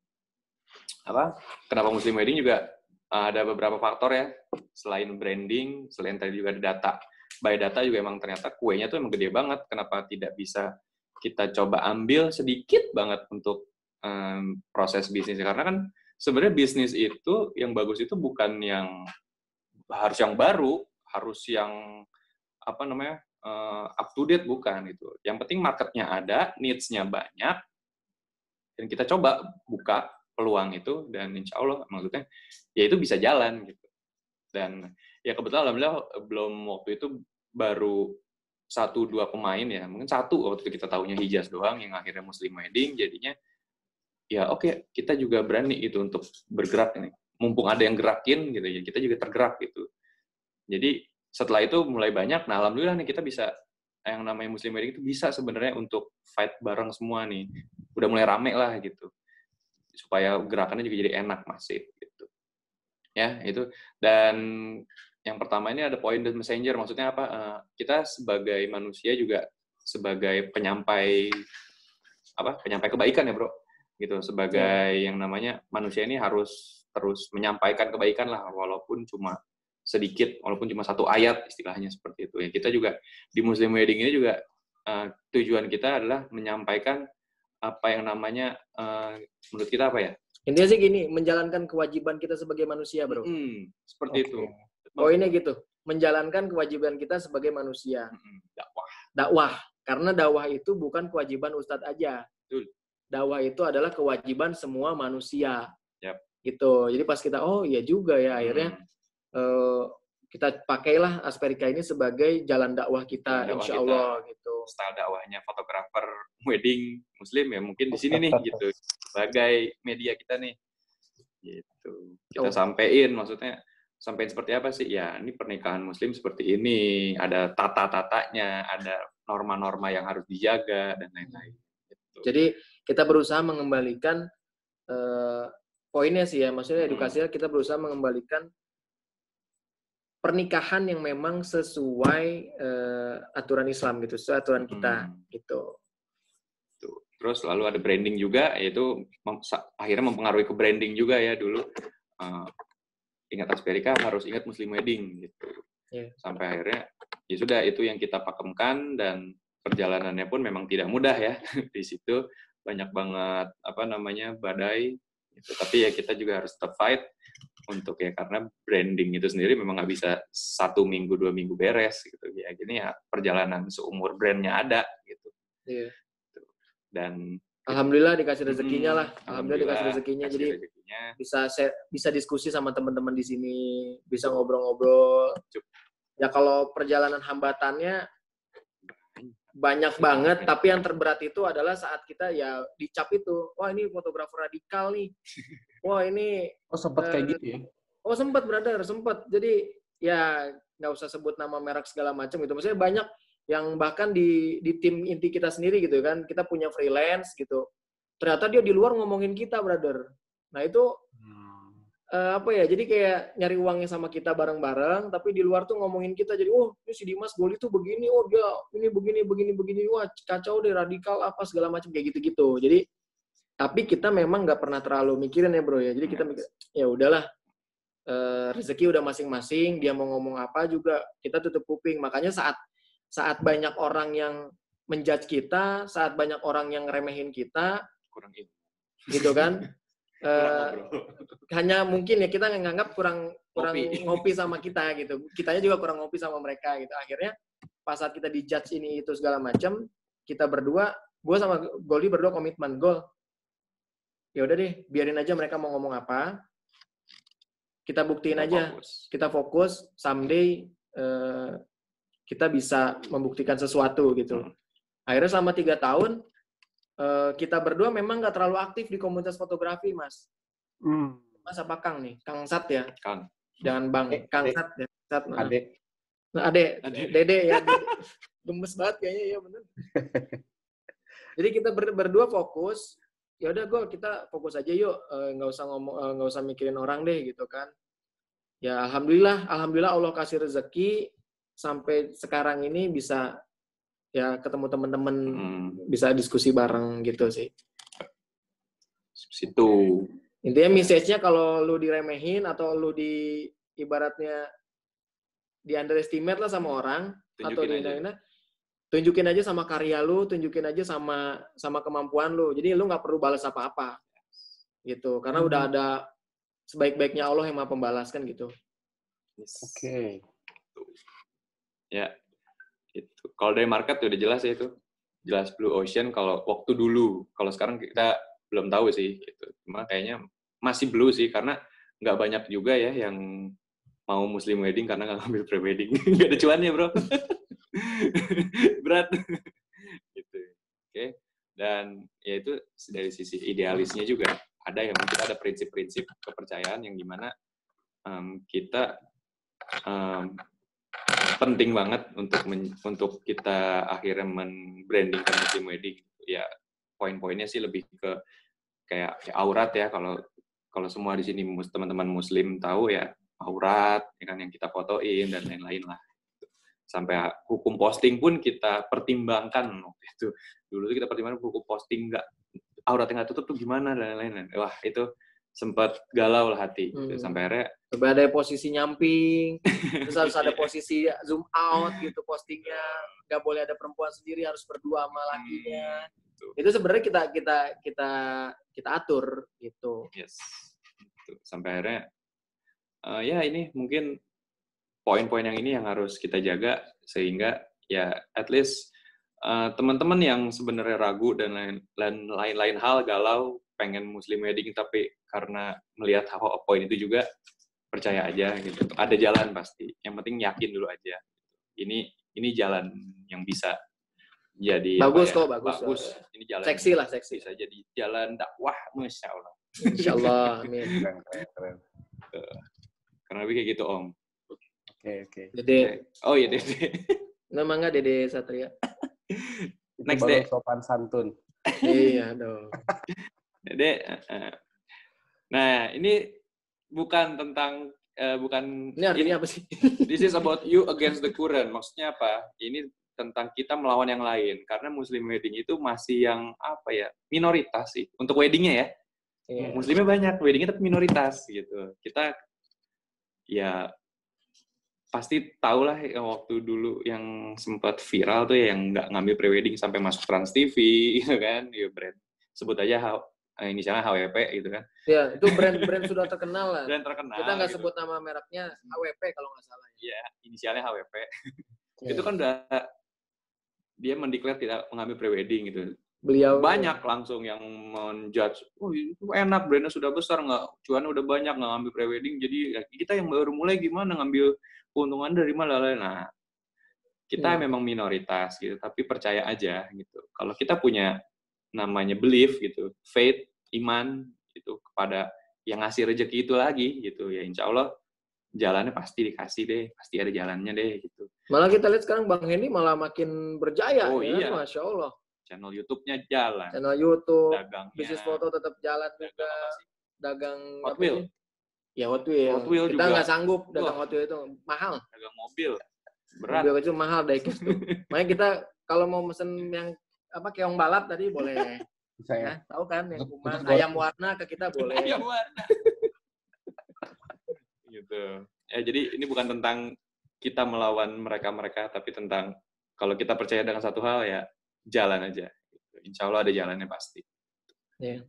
apa? Kenapa Muslim wedding juga ada beberapa faktor ya. Selain branding, selain tadi juga ada data. By data juga emang ternyata kuenya tuh emang gede banget. Kenapa tidak bisa kita coba ambil sedikit banget untuk proses bisnisnya? Karena kan sebenarnya bisnis itu yang bagus itu bukan yang harus yang baru, harus yang apa namanya up to date, bukan gitu. Yang penting marketnya ada, needs-nya banyak. Dan kita coba buka peluang itu, dan insya Allah maksudnya ya itu bisa jalan gitu. Dan ya kebetulan alhamdulillah belum waktu itu baru 1-2 pemain ya, mungkin 1 waktu itu kita tahunya Hijaz doang yang akhirnya Muslim wedding, jadinya ya oke, kita juga berani gitu untuk bergerak ini. Mumpung ada yang gerakin gitu ya, kita juga tergerak gitu. Jadi setelah itu mulai banyak, nah alhamdulillah nih kita bisa yang namanya Muslim wedding itu bisa sebenarnya untuk fight bareng semua nih. Udah mulai rame lah gitu. Supaya gerakannya juga jadi enak, masif gitu. Ya, itu. Dan yang pertama ini ada point the messenger, maksudnya apa? Kita sebagai manusia juga sebagai penyampai kebaikan ya, Bro. Gitu, sebagai yang namanya manusia ini harus terus menyampaikan kebaikan lah, walaupun cuma sedikit, walaupun cuma 1 ayat istilahnya seperti itu. Ya, kita juga di Muslim wedding ini juga tujuan kita adalah menyampaikan apa yang namanya menurut kita apa ya? Intinya sih gini, menjalankan kewajiban kita sebagai manusia, bro. Seperti itu. Poinnya gitu, menjalankan kewajiban kita sebagai manusia. Dakwah. Karena dakwah itu bukan kewajiban ustadz aja. Betul. Dakwah itu adalah kewajiban semua manusia. Yap. Gitu. Jadi pas kita, oh iya juga ya, akhirnya kita pakailah Asperika ini sebagai jalan dakwah kita, insya Allah gitu. Style dakwahnya fotografer wedding muslim ya mungkin di sini nih gitu, sebagai media kita nih gitu. Kita sampein, maksudnya sampein seperti apa sih? Ya ini pernikahan muslim seperti ini, ada tata-tatanya, ada norma-norma yang harus dijaga dan lain-lain. Gitu. Jadi kita berusaha mengembalikan poinnya sih ya, maksudnya edukasinya kita berusaha mengembalikan pernikahan yang memang sesuai aturan Islam gitu, sesuai aturan kita gitu. Terus lalu ada branding juga, yaitu akhirnya mempengaruhi ke branding juga ya dulu. Ingat Asperika harus ingat Muslim Wedding gitu. Yeah. Sampai akhirnya ya sudah itu yang kita pakemkan dan perjalanannya pun memang tidak mudah ya. Di situ banyak banget badai. Gitu. Tapi ya kita juga harus tetap fight untuk ya karena branding itu sendiri memang nggak bisa 1 minggu 2 minggu beres gitu ya. Gini ya perjalanan seumur brandnya ada gitu. Iya. Dan alhamdulillah dikasih rezekinya lah. Alhamdulillah dikasih rezekinya. Jadi bisa diskusi sama teman-teman di sini, bisa ngobrol-ngobrol. Ya kalau perjalanan hambatannya banyak banget, tapi yang terberat itu adalah saat kita ya dicap itu, wah ini fotografer radikal nih, wah ini sempat kayak gitu ya? Oh sempat brother, sempat. Jadi ya nggak usah sebut nama merek segala macam gitu. Maksudnya banyak yang bahkan di tim inti kita sendiri gitu kan, kita punya freelance gitu. Ternyata dia di luar ngomongin kita brother. Nah itu jadi kayak nyari uangnya sama kita bareng-bareng, tapi di luar tuh ngomongin kita, jadi ini si Dimas Goli tuh begini, dia ini begini, wah kacau deh, radikal apa segala macam kayak gitu-gitu. Jadi tapi kita memang nggak pernah terlalu mikirin ya bro ya, jadi kita mikir ya udahlah, rezeki udah masing-masing, dia mau ngomong apa juga kita tutup kuping. Makanya saat banyak orang yang menjudge kita, saat banyak orang yang ngeremehin kita, kurang gitu kan. Hanya mungkin ya kita nganggap kurang ngopi sama kita gitu. Kitanya juga kurang ngopi sama mereka gitu. Akhirnya pas saat kita dijudge ini itu segala macam, kita berdua, gue sama Goldi berdua komitmen, Gol. Ya udah deh, biarin aja mereka mau ngomong apa. Kita buktiin aja. Kita fokus someday kita bisa membuktikan sesuatu gitu. Akhirnya selama 3 tahun kita berdua memang nggak terlalu aktif di komunitas fotografi, Mas. Mas apa Kang nih? Kang Sat ya? Kang. Jangan Bang. Kang Sat ya? Sat. Ade. Nah, Dede ya. Gemes banget kayaknya ya bener. Jadi kita berdua fokus. Ya udah kita fokus aja yuk. Nggak usah mikirin orang deh gitu kan. Ya alhamdulillah Allah kasih rezeki sampai sekarang ini bisa ya ketemu teman-teman, bisa diskusi bareng gitu sih. Situ. Intinya message-nya kalau lu diremehin atau lu ibaratnya di underestimate lah sama orang atau tunjukin aja sama karya lu, tunjukin aja sama kemampuan lu. Jadi lu nggak perlu balas apa-apa gitu, karena udah ada sebaik-baiknya Allah yang Maha Pembalas kan gitu. Oke. Ya. Itu. Kalau dari market udah jelas ya itu. Jelas Blue Ocean kalau waktu dulu. Kalau sekarang kita belum tahu sih gitu. Cuma kayaknya masih Blue sih karena nggak banyak juga ya yang mau Muslim wedding karena nggak ngambil pre-wedding. Nggak ada cuannya, bro. Berat. Gitu. Oke. Dan ya itu dari sisi idealisnya juga ada yang kita ada prinsip-prinsip kepercayaan yang gimana kita penting banget untuk kita akhirnya men-brandingkan Muslim Wedding. Ya poin-poinnya sih lebih ke kayak aurat ya, kalau semua di sini teman-teman Muslim tahu ya aurat ya kan, yang kita fotoin dan lain-lain lah. Sampai hukum posting pun kita pertimbangkan waktu itu. Dulu kita pertimbangkan hukum posting auratnya nggak tutup tuh gimana dan lain-lain. Wah itu sempat galau lah hati. Sampai akhirnya ada posisi nyamping, terus harus ada posisi zoom out gitu postingnya, nggak boleh ada perempuan sendiri, harus berdua sama lakinya. Itu sebenarnya kita atur gitu. Yes. Gitu. Sampai akhirnya ya ini mungkin poin-poin yang ini yang harus kita jaga sehingga ya at least teman-teman yang sebenarnya ragu dan lain-lain hal galau pengen Muslim wedding tapi karena melihat poin itu juga percaya aja gitu. Ada jalan pasti. Yang penting yakin dulu aja. Ini jalan yang bisa jadi bagus apa ya? kok, bagus. Ini jalan seksi lah, seksi. bisa jadi jalan dakwah, masya Allah. Insya Allah, amin. Keren. Karena lebih kayak gitu Om. Oke. Dede, Oh iya Dede. nama nggak Dede Satria? Next Baru Dek. sopan santun. Iya dong. Dede. Nah ini bukan tentang bukan. Ini artinya apa sih? This is about you against the current. Maksudnya apa? Ini tentang kita melawan yang lain. Karena Muslim wedding itu masih yang apa ya? Minoritas sih. Untuk weddingnya ya. Iya. Muslimnya banyak, weddingnya tapi minoritas gitu. Kita ya pasti tahu lah waktu dulu yang sempat viral tuh ya, yang nggak ngambil prewedding sampai masuk Trans TV gitu kan. Ya brand. Sebut aja inisialnya HWP gitu kan. Ya, itu brand sudah terkenal lah. Brand terkenal. Kita nggak gitu. sebut nama mereknya, HWP kalau nggak salah. Iya, inisialnya HWP. Ya. Itu kan udah dia mendeklar tidak mengambil prewedding gitu. Beliau Banyak langsung yang menjudge, oh itu enak, brandnya sudah besar, nggak cuannya udah banyak, nggak ngambil prewedding, jadi kita yang baru mulai gimana ngambil keuntungan dari mana. Nah, kita memang minoritas gitu, tapi percaya aja gitu. Kalau kita punya namanya belief gitu, faith, iman gitu kepada yang ngasih rezeki itu lagi gitu, ya insya Allah jalannya pasti dikasih deh, pasti ada jalannya deh gitu. Malah kita lihat sekarang Bang Hendy malah makin berjaya. Oh ya, iya, Masya Allah. channel YouTube-nya jalan, Channel YouTube, dagangnya, bisnis foto tetap jalan juga, dagang Hot Wheel. Ya Hot Wheel. Hot Wheel kita juga. nggak sanggup dagang Hot Wheel itu mahal. Dagang mobil, berat. Mobil itu mahal deh itu. Makanya kita kalau mau mesen yang keong balap tadi boleh. Bisa ya. Tahu kan yang kuman ayam warna ke kita boleh. Ayam warna. Gitu. Ya jadi ini bukan tentang kita melawan mereka-mereka, tapi tentang kalau kita percaya dengan satu hal ya jalan aja. Insya Allah ada jalannya pasti. Yeah.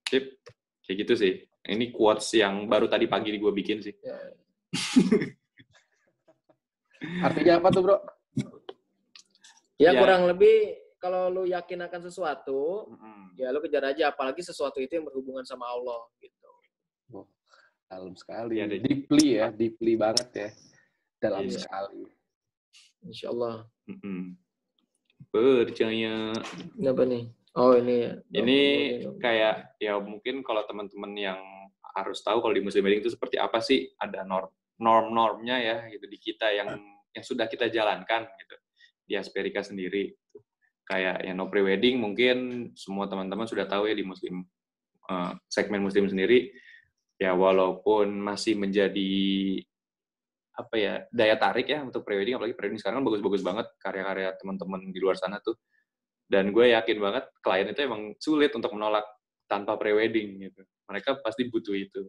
Sip. Kayak gitu sih. Ini quotes yang baru tadi pagi gue bikin sih. Yeah. Artinya apa tuh, Bro? Ya, Ya. kurang lebih kalau lu yakin akan sesuatu, ya lu kejar aja. Apalagi sesuatu itu yang berhubungan sama Allah gitu. Dalam sekali. Ya, deeply banget ya. Dalam Iya. sekali. Insya Allah. Percaya. Ini apa nih? Oh ini ya. Ini kayak ya mungkin kalau teman-teman yang harus tahu kalau di Muslim wedding itu seperti apa sih, ada norm-normnya ya gitu di kita yang sudah kita jalankan gitu di Asperika sendiri. Kayak yang no pre-wedding mungkin semua teman-teman sudah tahu ya di Muslim segmen Muslim sendiri ya, walaupun masih menjadi apa ya daya tarik ya untuk pre-wedding, apalagi pre-wedding sekarang kan bagus-bagus banget karya-karya teman-teman di luar sana tuh. Dan gue yakin banget klien itu emang sulit untuk menolak tanpa pre-wedding gitu. Mereka pasti butuh itu.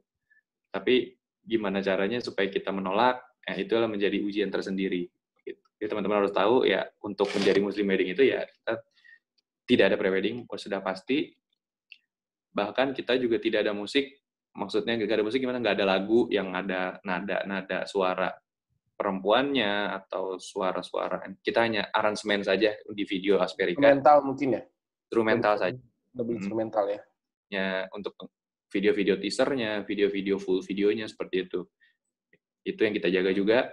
Tapi gimana caranya supaya kita menolak? Itulah menjadi ujian tersendiri. Gitu. Jadi teman-teman harus tahu ya, untuk menjadi Muslim wedding itu ya kita tidak ada pre-wedding, sudah pasti. Bahkan kita juga tidak ada musik. Maksudnya nggak ada musik gimana? Nggak ada lagu yang ada nada suara perempuannya atau suara-suara. Kita hanya aransemen saja di video Asperika. Instrumental mungkin ya? Instrumental saja. Lebih instrumental ya? Ya, untuk video-video teasernya, video-video full videonya seperti itu. Itu yang kita jaga juga.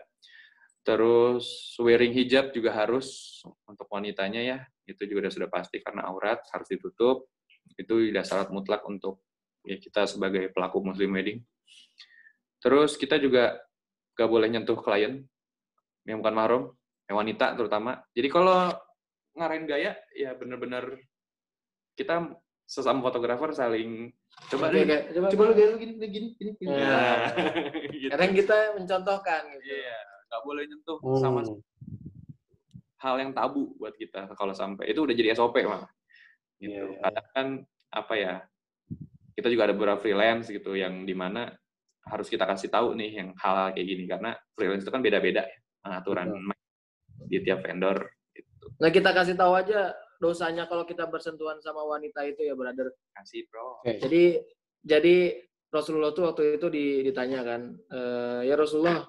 Terus wearing hijab juga harus untuk wanitanya ya. Itu juga sudah pasti karena aurat harus ditutup. Itu sudah syarat mutlak untuk ya kita sebagai pelaku Muslim wedding. Terus kita juga gak boleh nyentuh klien yang bukan mahram, yang wanita terutama. Jadi kalau ngarahin gaya, ya benar-benar kita sesama fotografer saling coba lu gini. Ya. Gitu. Kadang kita mencontohkan gitu. Iya, nggak boleh nyentuh sama hal yang tabu buat kita. Kalau sampai itu udah jadi SOP malah. Gitu. Kadang kan apa ya? Kita juga ada beberapa freelance gitu yang dimana harus kita kasih tahu nih yang hal kayak gini, karena freelance itu kan beda-beda ya aturan di tiap vendor gitu. Nah, kita kasih tahu aja dosanya kalau kita bersentuhan sama wanita itu ya, brother. Kasih, bro. Oke. Jadi Rasulullah tuh waktu itu ditanya kan, ya Rasulullah,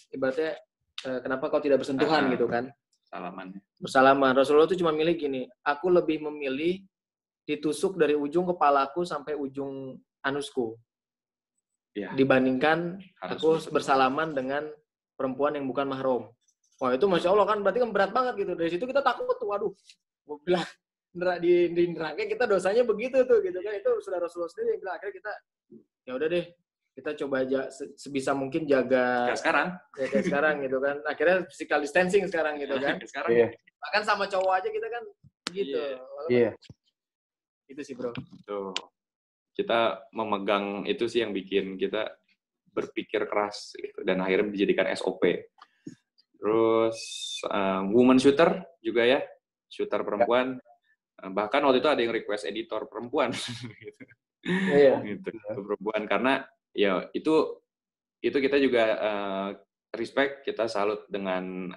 ibaratnya kenapa kau tidak bersentuhan gitu kan? Salaman. Bersalaman. Rasulullah tuh cuma milih gini, aku lebih memilih ditusuk dari ujung kepalaku sampai ujung anusku. Ya. Dibandingkan Harus aku betul. bersalaman dengan perempuan yang bukan mahram. Wah itu Masya Allah kan, berarti kan berat banget gitu. Dari situ kita takut tuh, waduh. Gue bilang, di neraka kita dosanya begitu tuh gitu kan. Itu sudah Rasulullah sendiri yang bilang, akhirnya kita, ya udah deh, kita coba aja sebisa mungkin jaga kayak sekarang gitu kan. Akhirnya physical distancing sekarang gitu kan. Sekarang Iya. Bahkan sama cowok aja kita kan gitu. Iya. Itu sih bro. tuh. Kita memegang itu sih yang bikin kita berpikir keras gitu, dan akhirnya dijadikan SOP. Terus woman shooter juga ya, shooter perempuan. Bahkan waktu itu ada yang request editor perempuan. Gitu. Iya. Gitu, perempuan karena ya itu kita juga respect, kita salut dengan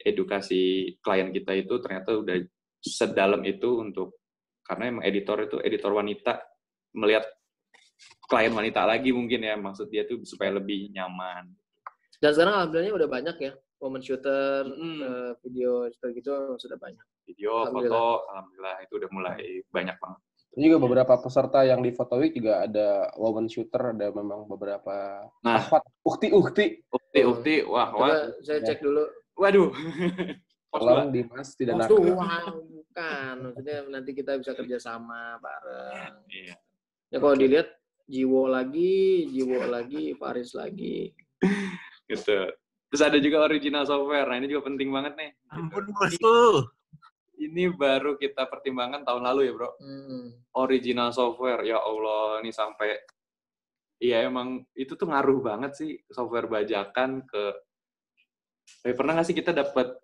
edukasi klien kita itu ternyata udah sedalam itu untuk, karena emang editor wanita melihat klien wanita lagi mungkin ya, maksud dia tuh supaya lebih nyaman. Dan sekarang alhamdulillah udah banyak ya woman shooter, video shooter gitu sudah banyak. Video, foto, alhamdulillah itu udah mulai banyak banget. Ini juga beberapa peserta yang di Photo Week juga ada woman shooter, ada memang beberapa. Ukti. Wah. Saya cek dulu. Waduh. Tolong Dimas tidak nakal. Bukan. Maksudnya nanti kita bisa kerjasama bareng. Iya. Ya kalau dilihat Jiwo lagi, Faris lagi. Gitu. Terus ada juga original software. Nah ini juga penting banget nih. Ampun bosku. Ini baru kita pertimbangkan tahun lalu ya bro. Original software. Ya Allah, ini sampai... Iya emang itu tuh ngaruh banget sih software bajakan ke... Pernah nggak sih kita dapat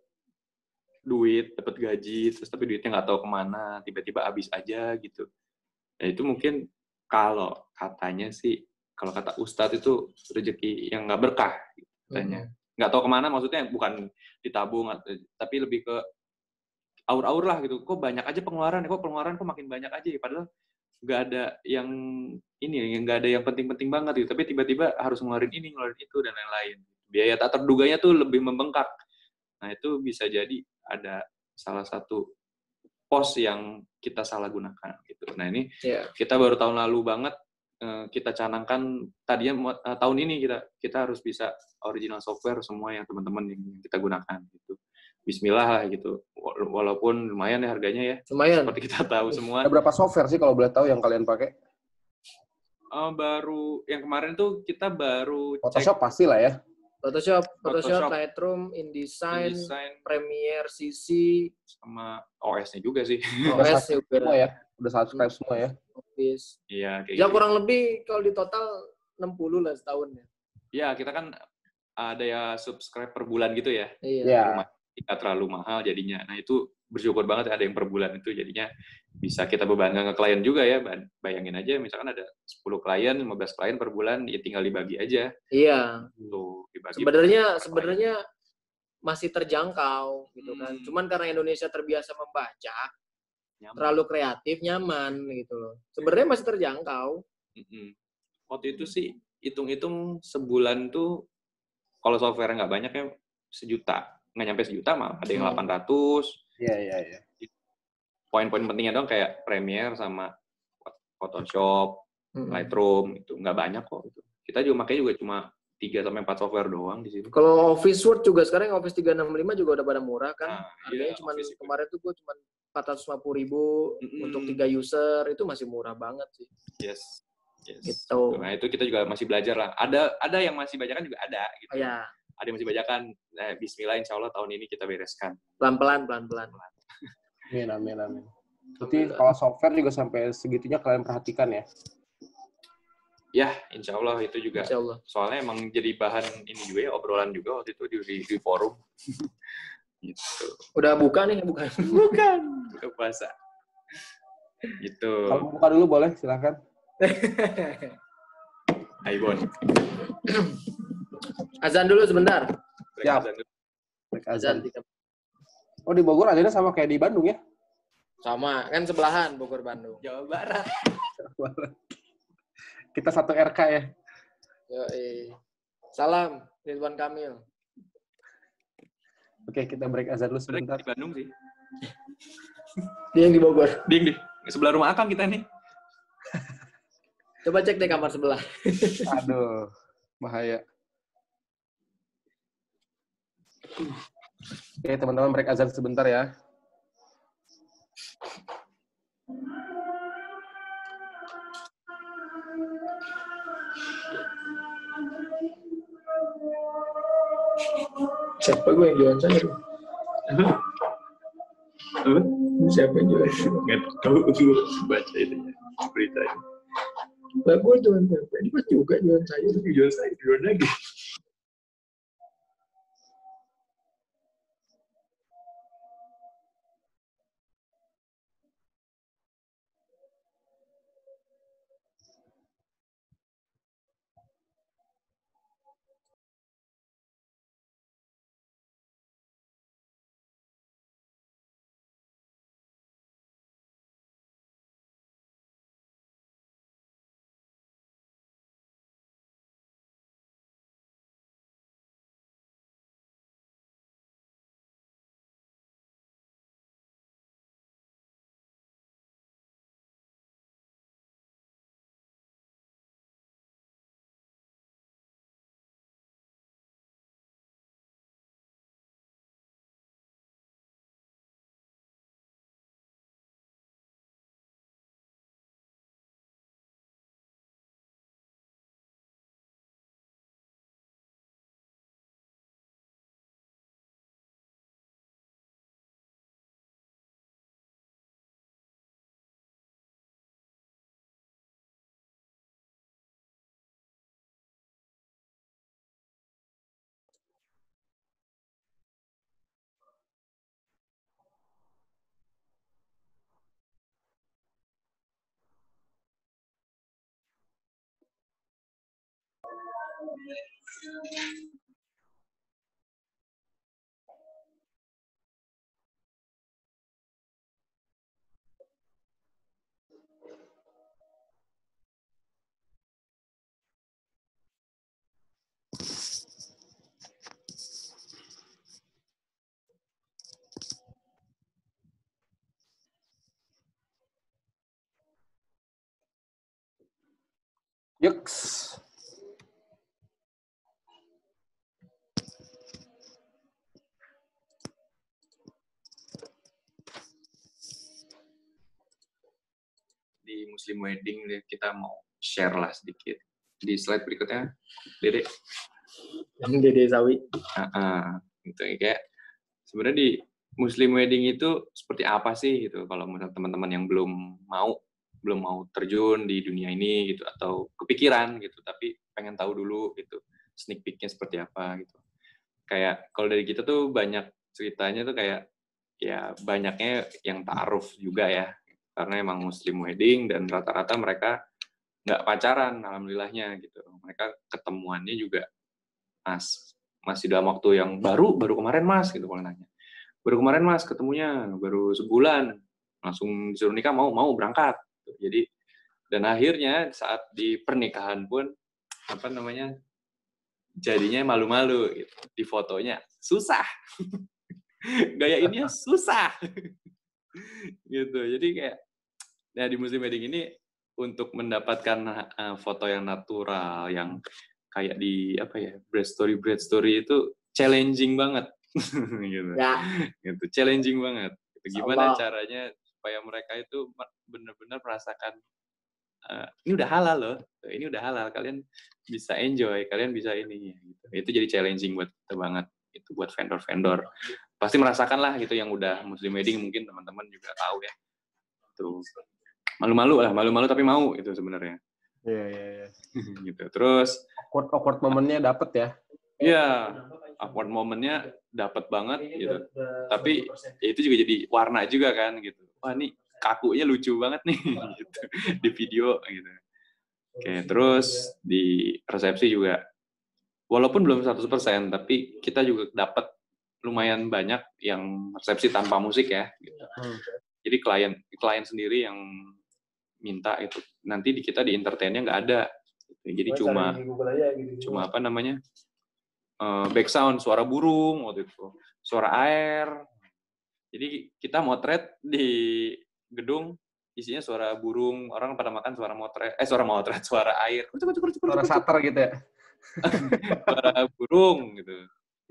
duit, dapat gaji, terus tapi duitnya nggak tahu kemana, tiba-tiba habis aja gitu. Ya itu mungkin kalau katanya sih, kalau kata Ustadz itu rezeki yang nggak berkah katanya. Nggak tahu kemana, maksudnya bukan ditabung, tapi lebih ke aur-aur lah gitu. Kok banyak aja pengeluaran, kok makin banyak aja ya, padahal nggak ada yang ini, nggak ada yang penting-penting banget gitu. Tapi tiba-tiba harus ngeluarin ini, ngeluarin itu, dan lain-lain. Biaya tak terduganya tuh lebih membengkak. Nah itu bisa jadi ada salah satu pos yang kita salah gunakan gitu. Nah ini kita baru tahun lalu banget kita canangkan, tadinya tahun ini kita harus bisa original software semua yang teman-teman yang kita gunakan gitu. Bismillah lah gitu. Walaupun lumayan ya harganya ya. Lumayan. Seperti kita tahu semua. Ada berapa software sih kalau boleh tahu yang kalian pakai? Baru yang kemarin tuh kita baru Photoshop pasti lah ya. Photoshop, Lightroom, InDesign, Premiere, CC, sama OS-nya juga sih. OS juga. Semua ya. Udah subscribe semua ya. Office. Iya, kayak ya gitu. kurang lebih kalau di total 60 lah setahun ya. Iya, kita kan ada ya subscribe per bulan gitu ya. Iya. Tidak terlalu mahal jadinya. Nah itu bersyukur banget ada yang per bulan itu jadinya bisa kita bebankan ke klien juga ya. Bayangin aja misalkan ada 10 klien, 15 klien per bulan, ya tinggal dibagi aja. Iya. Tuh, dibagi. Sebenarnya masih terjangkau gitu kan. Cuman karena Indonesia terbiasa membaca, terlalu kreatif, nyaman gitu loh. Sebenarnya masih terjangkau. Waktu itu sih hitung-hitung sebulan tuh kalau software nggak banyak ya 1 juta. Nggak nyampe 1 juta malah ada yang 800. Iya. Poin-poin pentingnya dong kayak Premiere sama Photoshop, Lightroom itu nggak banyak kok. Kita juga makanya cuma 3-4 software doang di sini. Kalau Office Word juga sekarang Office 365 juga udah pada murah kan. Harganya cuma kemarin tuh gue cuma 450.000 untuk 3 user, itu masih murah banget sih. Yes. Gitu. Nah itu kita juga masih belajar lah. Ada yang masih bajakan juga ada. Gitu. Oh, ya. Ada yang masih bajakan. Nah, Bismillah, insya Allah tahun ini kita bereskan. Pelan-pelan. Amin. Berarti kalau software juga sampai segitunya kalian perhatikan ya? Ya, insya Allah itu juga. Insya Allah. Soalnya emang jadi bahan ini juga ya, obrolan juga waktu itu di forum. Gitu. Udah buka nih, bukan? Bukan. Buka puasa. Gitu. Kalau buka dulu boleh, silakan. Aibon. Azan dulu sebentar. Siap. Azan dulu. Azan. Oh, di Bogor adanya sama kayak di Bandung ya? Sama, kan sebelahan Bogor Bandung. Jawa Barat. Kita satu RK ya. Yoi. Salam Ridwan Kamil. Oke, kita break azan dulu sebentar. Di Bandung sih. Dia yang di Bogor. Di sebelah rumah Akang kita nih. Coba cek deh kamar sebelah. Aduh, bahaya. Oke, teman-teman break azan sebentar ya. Siapa gue yang jualan sayur? Siapa yang jualan? Nggak tahu gue baca itu beritanya. Lah gue jualan tempe. Dia juga jualan sayur. Jualan lagi. Yuks. Di Muslim Wedding kita mau share lah sedikit. Di slide berikutnya, Dede. Dede Sawi. Gitu kayak sebenarnya di Muslim Wedding itu seperti apa sih gitu kalau menurut teman-teman yang belum mau terjun di dunia ini gitu atau kepikiran gitu tapi pengen tahu dulu gitu sneak peek-nya seperti apa gitu. Kayak kalau dari kita tuh banyak ceritanya tuh kayak ya banyaknya yang ta'aruf juga ya. Karena emang Muslim Wedding dan rata-rata mereka nggak pacaran, alhamdulillahnya gitu. Mereka ketemuannya juga masih dalam waktu yang baru kemarin mas gitu kalau nanya. Baru kemarin mas ketemunya, baru sebulan, langsung disuruh nikah mau berangkat. Jadi dan akhirnya saat di pernikahan pun jadinya malu-malu gitu. Di fotonya susah. Gaya ini susah. Gitu. Jadi kayak nah di Muslim Wedding ini untuk mendapatkan foto yang natural yang kayak di bread story itu challenging banget. Gitu. Ya. Gitu, challenging banget. Gitu. Gimana caranya supaya mereka itu benar-benar merasakan ini udah halal loh. Ini udah halal, kalian bisa enjoy, kalian bisa ini gitu. Itu jadi challenging buat kita banget. Itu buat vendor-vendor. Pasti merasakan lah gitu yang udah Muslim Wedding mungkin teman-teman juga tahu ya. Tuh. Malu-malu tapi mau itu sebenarnya. Iya. Gitu. Terus awkward momennya dapet ya. Iya, awkward momennya dapet banget gitu. Tapi ya itu juga jadi warna juga kan gitu. Wah, nih kakunya lucu banget nih gitu di video gitu. Oke, terus di resepsi juga walaupun belum 100% tapi kita juga dapat lumayan banyak yang resepsi tanpa musik ya. Gitu. Jadi klien sendiri yang minta itu nanti kita di entertain-nya nggak ada. Jadi cuma apa namanya back sound, suara burung waktu itu, suara air. Jadi kita motret di gedung isinya suara burung, orang pada makan suara air, Suara sater gitu ya. suara burung gitu.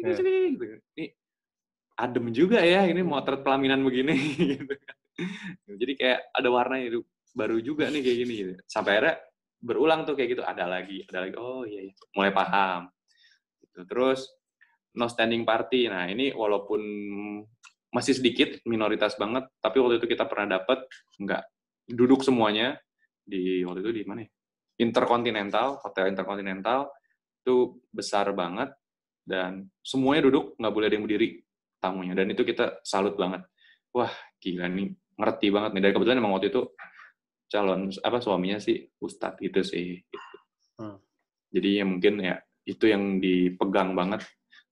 Ini adem juga ya, ini motret pelaminan begini. Gitu. Jadi kayak ada warna itu baru juga nih kayak gini. Gitu. Sampai akhirnya berulang tuh kayak gitu, ada lagi. Oh iya, mulai paham. Gitu. Terus no standing party. Nah ini walaupun masih sedikit, minoritas banget, tapi waktu itu kita pernah dapat nggak duduk semuanya waktu itu di mana ya? Hotel Intercontinental itu besar banget dan semuanya duduk, nggak boleh ada yang berdiri tamunya, dan itu kita salut banget. Wah gila nih, ngerti banget nih. Dan kebetulan emang waktu itu suaminya sih ustadz gitu sih. Gitu. Jadi ya mungkin ya itu yang dipegang banget,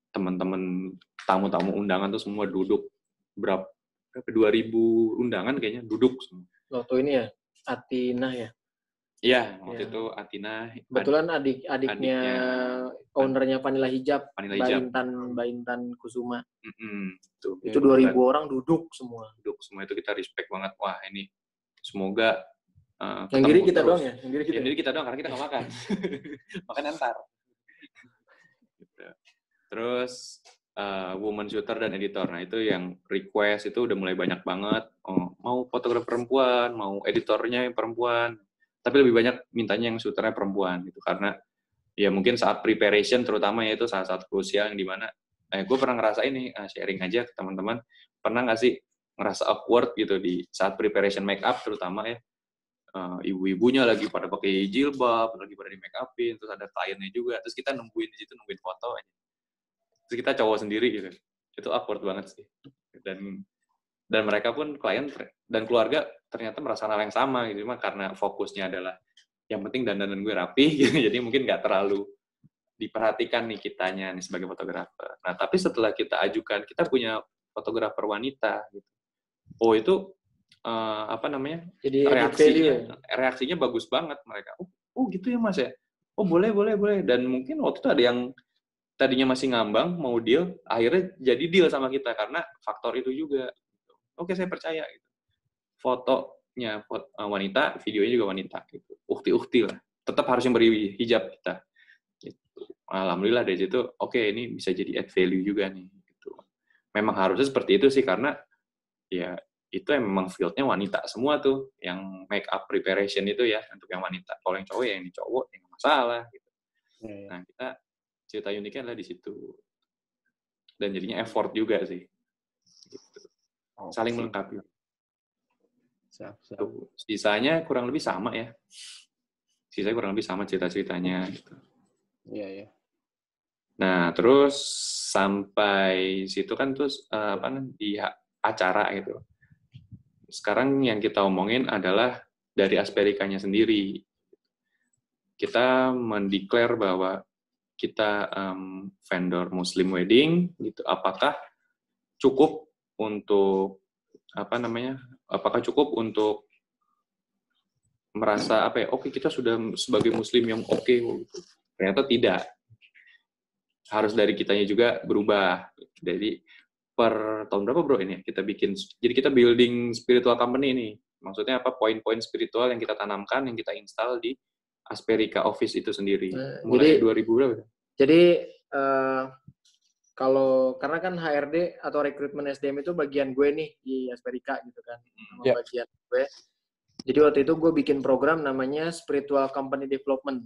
teman-teman tamu-tamu undangan tuh semua duduk, berapa 2.000 undangan kayaknya duduk semua. Waktu ini ya Atina ya. Iya, waktu itu Atina. Kebetulan adiknya ownernya Vanilla Hijab, Baintan Kusuma. Itu 2.000 orang duduk semua. Duduk semua, itu kita respect banget. Wah ini semoga yang diri kita doang ya? Yang diri kita doang, karena kita nggak makan. Makan ntar. Gitu. Terus woman shooter dan editor. Nah itu yang request itu udah mulai banyak banget. Mau fotografer perempuan, mau editornya yang perempuan. Tapi lebih banyak mintanya yang shooternya perempuan gitu, karena ya mungkin saat preparation terutama ya itu salah satu krusial yang dimana gue pernah ngerasain nih, sharing aja ke teman-teman, pernah nggak sih ngerasa awkward gitu di saat preparation make up terutama ya, ibu-ibunya lagi pada pakai jilbab, lagi pada di make upin, terus ada kliennya juga, terus kita nungguin di situ, nungguin foto aja, terus kita cowok sendiri gitu, itu awkward banget sih. Dan mereka pun klien dan keluarga ternyata merasa hal yang sama gitu, cuma karena fokusnya adalah yang penting dandanan gue rapi gitu, jadi mungkin nggak terlalu diperhatikan nih kitanya nih sebagai fotografer. Nah tapi setelah kita ajukan, kita punya fotografer wanita gitu, itu jadi reaksinya bagus banget mereka. Gitu ya mas ya, boleh, dan mungkin waktu itu ada yang tadinya masih ngambang mau deal, akhirnya jadi deal sama kita karena faktor itu juga. Oke, saya percaya gitu. Fotonya wanita, videonya juga wanita gitu. Ukti lah. Tetap harus yang berhijab kita. Gitu. Alhamdulillah dari situ, ini bisa jadi add value juga nih. Gitu. Memang harusnya seperti itu sih, karena ya itu yang memang field-nya wanita semua tuh, yang make up preparation itu ya untuk yang wanita. Kalau yang cowok ya yang cowok, yang masalah gitu. Nah kita cerita uniknya adalah di situ. Dan jadinya effort juga sih. Gitu. Saling melengkapi. Siap. Sisanya kurang lebih sama ya. Cerita-ceritanya. Gitu. Iya. Nah, terus sampai situ kan terus di acara gitu. Sekarang yang kita omongin adalah dari Asperikanya sendiri. Kita mendeklar bahwa kita vendor Muslim wedding gitu. Apakah cukup untuk apakah cukup untuk merasa kita sudah sebagai Muslim yang gitu. Ternyata tidak. Harus dari kitanya juga berubah. Jadi per tahun berapa bro ini kita bikin, jadi kita building spiritual company ini. Maksudnya poin-poin spiritual yang kita tanamkan, yang kita install di Asperika Office itu sendiri. Mulai 2000 berapa? Jadi karena kan HRD atau rekrutmen SDM itu bagian gue nih di Asperika gitu kan, bagian gue. Jadi waktu itu gue bikin program namanya Spiritual Company Development.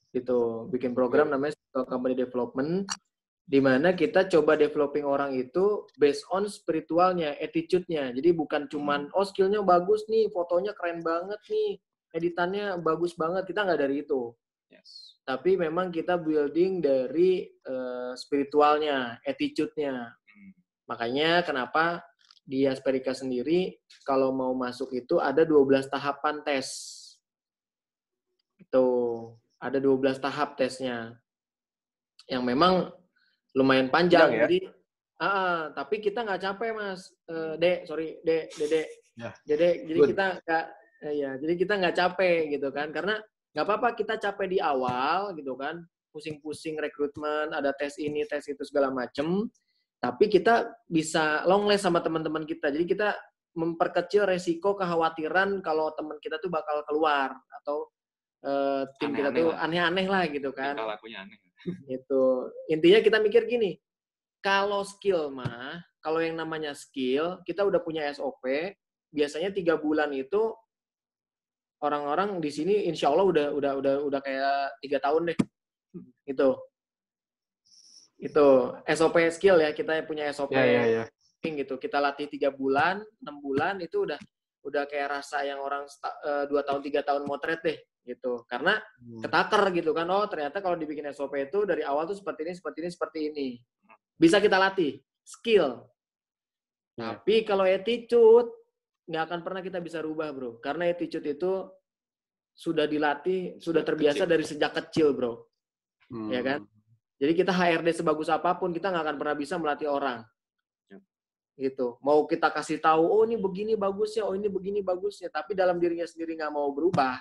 Gitu, bikin program namanya Spiritual Company Development, di mana kita coba developing orang itu based on spiritualnya, attitude-nya. Jadi bukan cuman skillnya bagus nih, fotonya keren banget nih, editannya bagus banget, kita nggak dari itu. Yes. Tapi memang kita building dari spiritualnya, attitude-nya. Makanya kenapa di Asperika sendiri kalau mau masuk itu ada 12 tahapan tes. Itu ada 12 tahap tesnya. Yang memang lumayan panjang. Ya? Jadi, tapi kita nggak capek Mas, Dede. Ya. Jadi kita nggak capek gitu kan, karena nggak apa-apa kita capek di awal gitu kan, pusing-pusing rekrutmen, ada tes ini, tes itu segala macem. Tapi kita bisa long last sama teman-teman kita. Jadi kita memperkecil resiko kekhawatiran kalau teman kita tuh bakal keluar atau tim kita tuh aneh-aneh lah gitu kan. Tingkah lakunya aneh. Itu intinya kita mikir gini, kalau skill mah, kalau yang namanya skill, kita udah punya SOP, biasanya 3 bulan itu orang-orang di sini insya Allah udah kayak 3 tahun deh. Itu SOP skill ya, kita punya SOP gitu. Kita latih 3 bulan, 6 bulan itu udah kayak rasa yang orang 2 tahun 3 tahun motret deh gitu. Karena ketakar gitu kan, oh ternyata kalau dibikin SOP itu dari awal tuh seperti ini. Bisa kita latih skill. Tapi kalau attitude nggak akan pernah kita bisa rubah, bro. Karena attitude itu sudah dilatih, sudah terbiasa dari sejak kecil, bro. Ya kan? Jadi kita HRD sebagus apapun, kita nggak akan pernah bisa melatih orang. Gitu. Mau kita kasih tahu, oh ini begini bagusnya, oh ini begini bagusnya. Tapi dalam dirinya sendiri nggak mau berubah,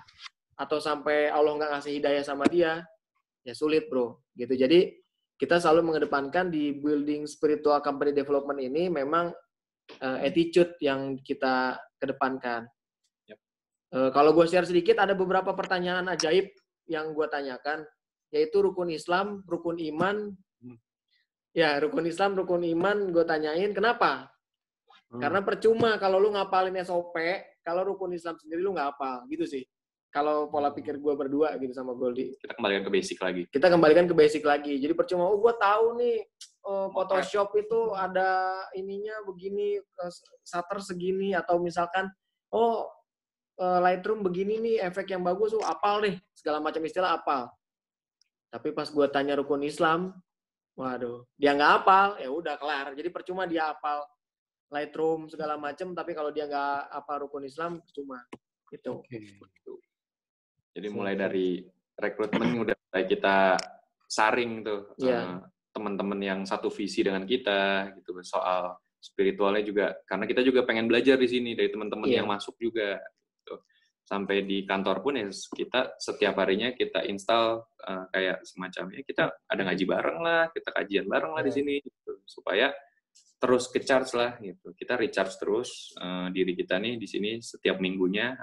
atau sampai Allah nggak ngasih hidayah sama dia, ya sulit, bro. Gitu. Jadi kita selalu mengedepankan di building spiritual company development ini memang attitude yang kita kedepankan. Kalau gue share sedikit, ada beberapa pertanyaan ajaib yang gue tanyakan, yaitu rukun Islam, rukun iman. Ya, rukun Islam, rukun iman gue tanyain, kenapa? Karena percuma kalau lu ngapalin SOP, kalau rukun Islam sendiri lu nggak hafal, gitu sih. Kalau pola pikir gue berdua gitu sama Goldie. Kita kembalikan ke basic lagi. Jadi percuma, gue tahu nih, Photoshop itu ada ininya begini, shutter segini, atau misalkan, Lightroom begini nih, efek yang bagus, apal deh, segala macam istilah apal. Tapi pas gue tanya rukun Islam, waduh, dia nggak hafal, ya udah kelar. Jadi percuma dia hafal Lightroom segala macam, tapi kalau dia nggak hafal rukun Islam, percuma. Gitu. Jadi mulai dari rekrutmen udah kita saring tuh teman-teman yang satu visi dengan kita, gitu soal spiritualnya juga. Karena kita juga pengen belajar di sini dari teman-teman yang masuk juga. Gitu. Sampai di kantor pun ya kita setiap harinya kita install kayak semacamnya kita ada ngaji bareng lah, kita kajian bareng lah di sini gitu. Supaya terus ke-charge lah gitu. Kita recharge terus diri kita nih di sini setiap minggunya,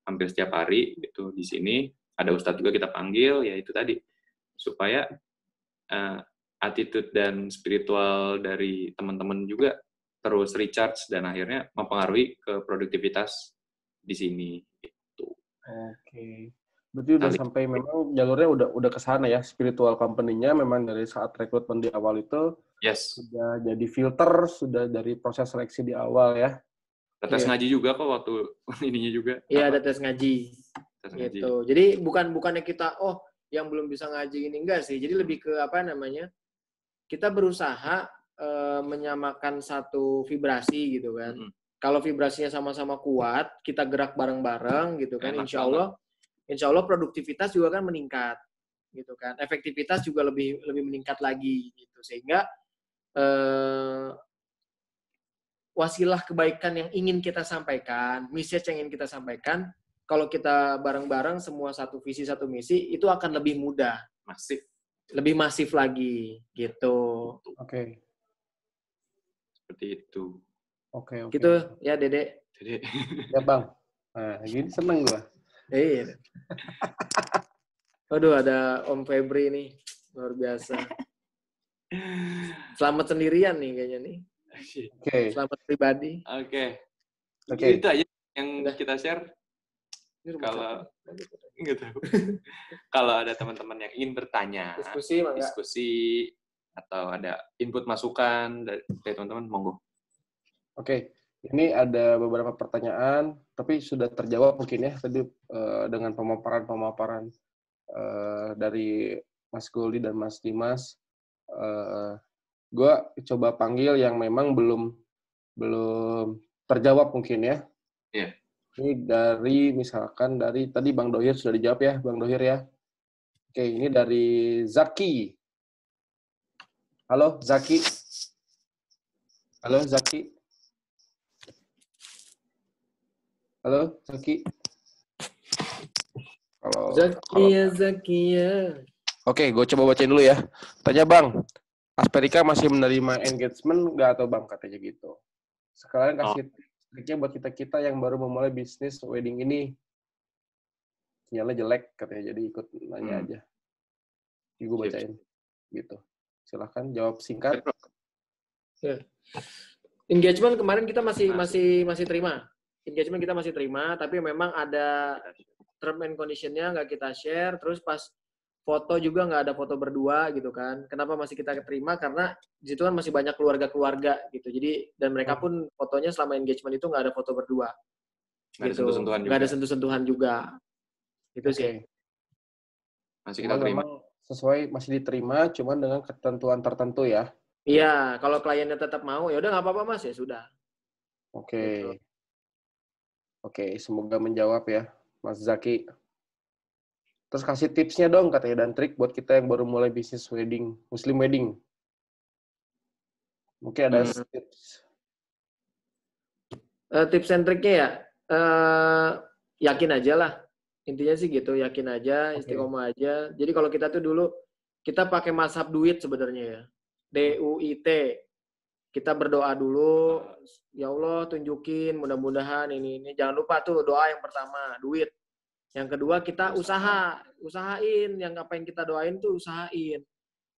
hampir setiap hari gitu. Di sini ada ustadz juga kita panggil, ya itu tadi supaya attitude dan spiritual dari teman-teman juga terus recharge dan akhirnya mempengaruhi ke produktivitas di sini. Oke. Berarti udah sampai memang jalurnya udah ke sana ya, spiritual company-nya memang dari saat rekrutmen di awal itu sudah jadi filter, sudah dari proses seleksi di awal ya. Ada tes ngaji juga kok waktu ininya juga. Iya, ada tes ngaji. Gitu. Jadi bukannya kita yang belum bisa ngaji ini, enggak sih. Jadi lebih ke kita berusaha menyamakan satu vibrasi gitu kan. Kalau vibrasinya sama-sama kuat, kita gerak bareng-bareng gitu kan, insya Allah produktivitas juga kan meningkat gitu kan, efektivitas juga lebih meningkat lagi gitu, sehingga wasilah kebaikan yang ingin kita sampaikan, message yang ingin kita sampaikan, kalau kita bareng-bareng semua satu visi satu misi, itu akan lebih mudah, lebih masif lagi gitu. Oke. Seperti itu. Oke. Gitu ya, Dede. Ya, Bang. Nah, gini seneng gua. Iya. Aduh, ada Om Febri nih. Luar biasa. Selamat sendirian nih kayaknya nih. Oke. Selamat pribadi. Oke. Itu aja yang kita share. Kalau ada teman-teman yang ingin bertanya, diskusi atau ada input masukan dari teman-teman, monggo. Oke, ini ada beberapa pertanyaan, tapi sudah terjawab mungkin ya tadi dengan pemaparan dari Mas Goldie dan Mas Dimas. Gue coba panggil yang memang belum terjawab mungkin ya. Iya. Ini misalkan dari tadi Bang Dohir sudah dijawab ya, Bang Dohir ya. Oke, ini dari Zaki. Halo, Zaki. Halo, Zaki. Halo, Zaki. Zakia. Oke, gue coba bacain dulu ya. Tanya Bang, Asperika masih menerima engagement nggak atau Bang? Katanya gitu. Sekalian kasih triknya buat kita-kita yang baru memulai bisnis wedding ini. Sinyalnya jelek katanya, jadi ikut nanya aja. Jadi gue bacain. Gitu. Silahkan jawab singkat. Ya. Engagement kemarin kita masih terima. Engagement kita masih terima, tapi memang ada term and condition-nya nggak kita share. Terus pas foto juga nggak ada foto berdua gitu kan. Kenapa masih kita terima? Karena di situ kan masih banyak keluarga-keluarga gitu. Jadi dan mereka pun fotonya selama engagement itu nggak ada foto berdua. Nggak ada sentuh-sentuhan juga. Nggak ada sentuh-sentuhan juga. Itu sih. Masih kita terima. Memang sesuai masih diterima, cuman dengan ketentuan tertentu ya. Iya, kalau kliennya tetap mau, ya udah nggak apa-apa Mas, ya sudah. Oke. Gitu. Oke, semoga menjawab ya, Mas Zaki. Terus kasih tipsnya dong katanya dan trik buat kita yang baru mulai bisnis wedding, Muslim wedding. Mungkin ada tips. Tips and triknya ya, yakin aja lah. Intinya sih gitu, yakin aja, istiqomah aja. Jadi kalau kita tuh dulu, kita pakai mazhab duit sebenarnya ya. DUIT. Kita berdoa dulu, ya Allah tunjukin, mudah-mudahan ini. Jangan lupa tuh doa yang pertama, duit. Yang kedua kita usahain. Yang apa yang kita doain tuh usahain.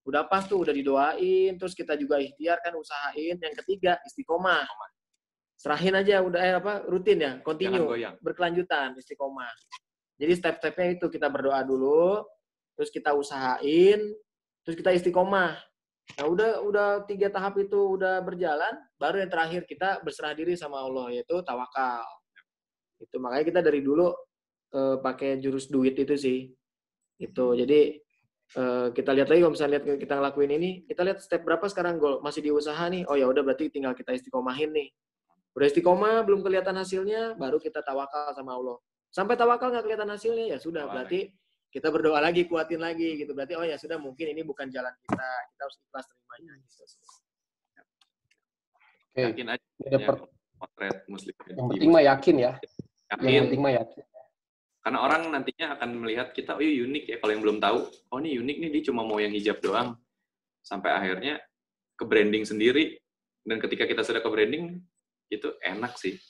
Udah pas tuh, udah didoain, terus kita juga ikhtiar kan usahain. Yang ketiga, istiqomah. Serahin aja, udah rutin ya, continue, berkelanjutan, istiqomah. Jadi step-stepnya itu, kita berdoa dulu, terus kita usahain, terus kita istiqomah. Nah, udah 3 tahap itu udah berjalan, baru yang terakhir kita berserah diri sama Allah, yaitu tawakal. Itu makanya kita dari dulu pakai jurus duit itu sih. Itu. Jadi kita lihat lagi kalau misalnya kita ngelakuin ini, kita lihat step berapa sekarang goal, masih di usaha nih. Oh ya udah berarti tinggal kita istiqomahin nih. Udah istiqomah, belum kelihatan hasilnya, baru kita tawakal sama Allah. Sampai tawakal nggak kelihatan hasilnya, ya sudah, berarti kita berdoa lagi, kuatin lagi, gitu. Berarti, oh ya sudah, mungkin ini bukan jalan kita harus ikhlas terimanya. Gitu. Oke. Yakin aja. Ya, potret Muslim. Yang penting mah yakin ya. Yakin. Yang penting mah yakin. Karena orang nantinya akan melihat kita, oh iya unik ya, kalau yang belum tahu, oh ini unik nih, dia cuma mau yang hijab doang. Sampai akhirnya ke branding sendiri, dan ketika kita sudah ke branding, itu enak sih.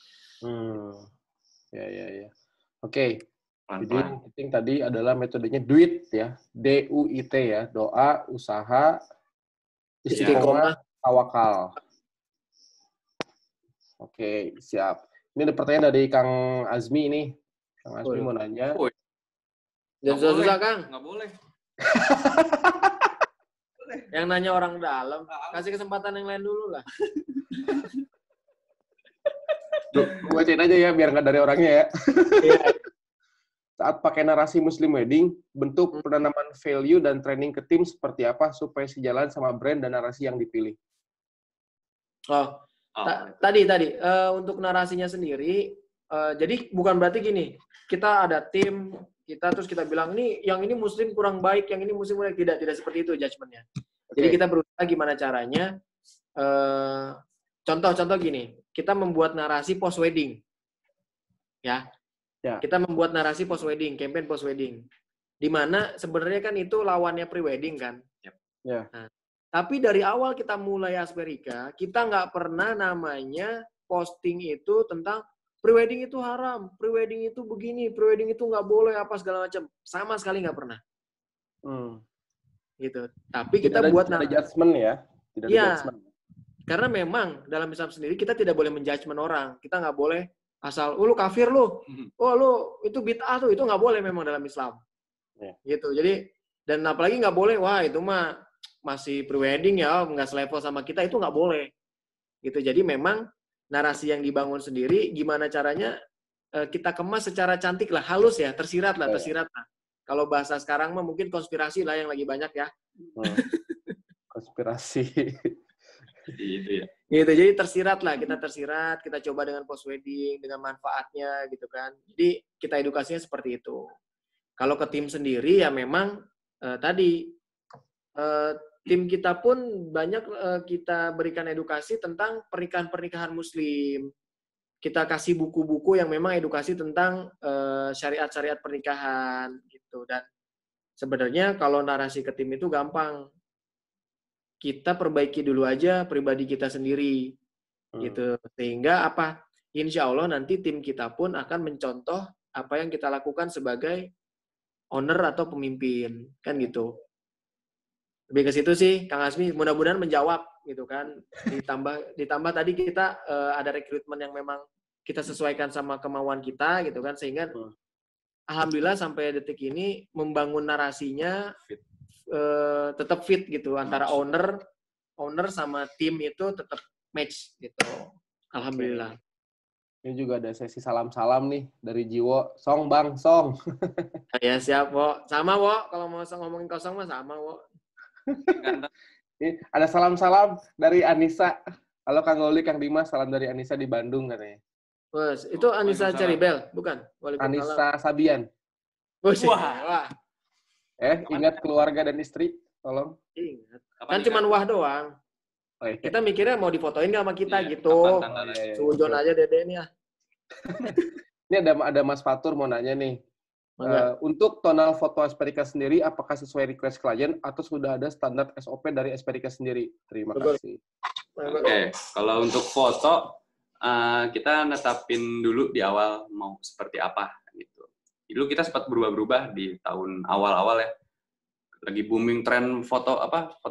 Ya. Oke. Jadi yang penting tadi adalah metodenya duit ya. DUIT ya. Doa, usaha, istiqomah, tawakal. Oke, siap. Ini ada pertanyaan dari Kang Azmi ini. Kang Azmi mau nanya. Jangan susah-susah, Kang. Nggak boleh. Yang nanya orang dalam. Kasih kesempatan yang lain dulu lah. Bacain aja ya, biar nggak dari orangnya ya. Iya. Saat pakai narasi Muslim Wedding, bentuk penanaman value dan training ke tim seperti apa supaya sejalan sama brand dan narasi yang dipilih? Tadi untuk narasinya sendiri, jadi bukan berarti gini, kita ada tim, terus kita bilang nih, yang ini Muslim kurang baik, yang ini Muslim kurang tidak seperti itu judgement-nya. Jadi kita berusaha gimana caranya. Contoh gini, kita membuat narasi post wedding, ya. Kita membuat narasi post wedding, campaign post wedding, di mana sebenarnya kan itu lawannya pre wedding kan. Ya. Nah, tapi dari awal kita mulai Asperika, kita nggak pernah namanya posting itu tentang pre-wedding itu haram, pre-wedding itu begini, pre-wedding itu nggak boleh, apa segala macam. Sama sekali nggak pernah. Gitu. Tapi kita buat tidak ada judgement ya. Tidak ada judgement. Karena memang dalam Islam sendiri kita tidak boleh menjudgment orang. Kita nggak boleh asal, lu kafir lu, lu itu bid'ah tuh, itu nggak boleh memang dalam Islam. Gitu. Jadi, dan apalagi nggak boleh, wah itu mah masih pre-wedding ya, nggak selevel sama kita, itu nggak boleh. Gitu. Jadi memang narasi yang dibangun sendiri, gimana caranya kita kemas secara cantik lah, halus ya, tersirat lah. Kalau bahasa sekarang mah mungkin konspirasi lah yang lagi banyak ya. Konspirasi. Gitu ya. Gitu, jadi tersirat lah, kita coba dengan post wedding, dengan manfaatnya gitu kan. Jadi kita edukasinya seperti itu. Kalau ke tim sendiri ya memang tadi tim kita pun banyak kita berikan edukasi tentang pernikahan-pernikahan Muslim. Kita kasih buku-buku yang memang edukasi tentang syariat-syariat pernikahan gitu. Dan sebenarnya kalau narasi ke tim itu gampang. Kita perbaiki dulu aja pribadi kita sendiri gitu. Sehingga apa? Insya Allah nanti tim kita pun akan mencontoh apa yang kita lakukan sebagai owner atau pemimpin, kan gitu. Lebih ke situ sih, Kang Asmi. Mudah-mudahan menjawab gitu kan. Ditambah tadi kita ada rekrutmen yang memang kita sesuaikan sama kemauan kita gitu kan, sehingga alhamdulillah sampai detik ini membangun narasinya tetap fit gitu antara owner sama tim itu tetap match gitu. Alhamdulillah. Ini juga ada sesi salam-salam nih dari Jiwo. Song Bang, Song. Ya siap, Wo. Sama, Wo. Kalau mau ngomongin kosong mah sama, Wo. Ini ada salam-salam dari Anissa. Halo Kang Goli, Kang Dimas, salam dari Anissa di Bandung katanya. Bos, itu Anissa Ceribel, bukan? Anissa Sabian. Bos, wah. Ingat keluarga dan istri, tolong. Ingat. Kan cuma wah doang. Oh, iya. Kita mikirnya mau difotoin nggak sama kita gitu. Sujon aja Dede nih ya. Ini ada Mas Fatur mau nanya nih. Untuk tonal foto Asperika sendiri, apakah sesuai request klien atau sudah ada standar SOP dari Asperika sendiri? Terima kasih. Oke, kalau untuk foto, kita netapin dulu di awal mau seperti apa gitu. Dulu kita sempat berubah-berubah di tahun awal-awal ya. Lagi booming tren foto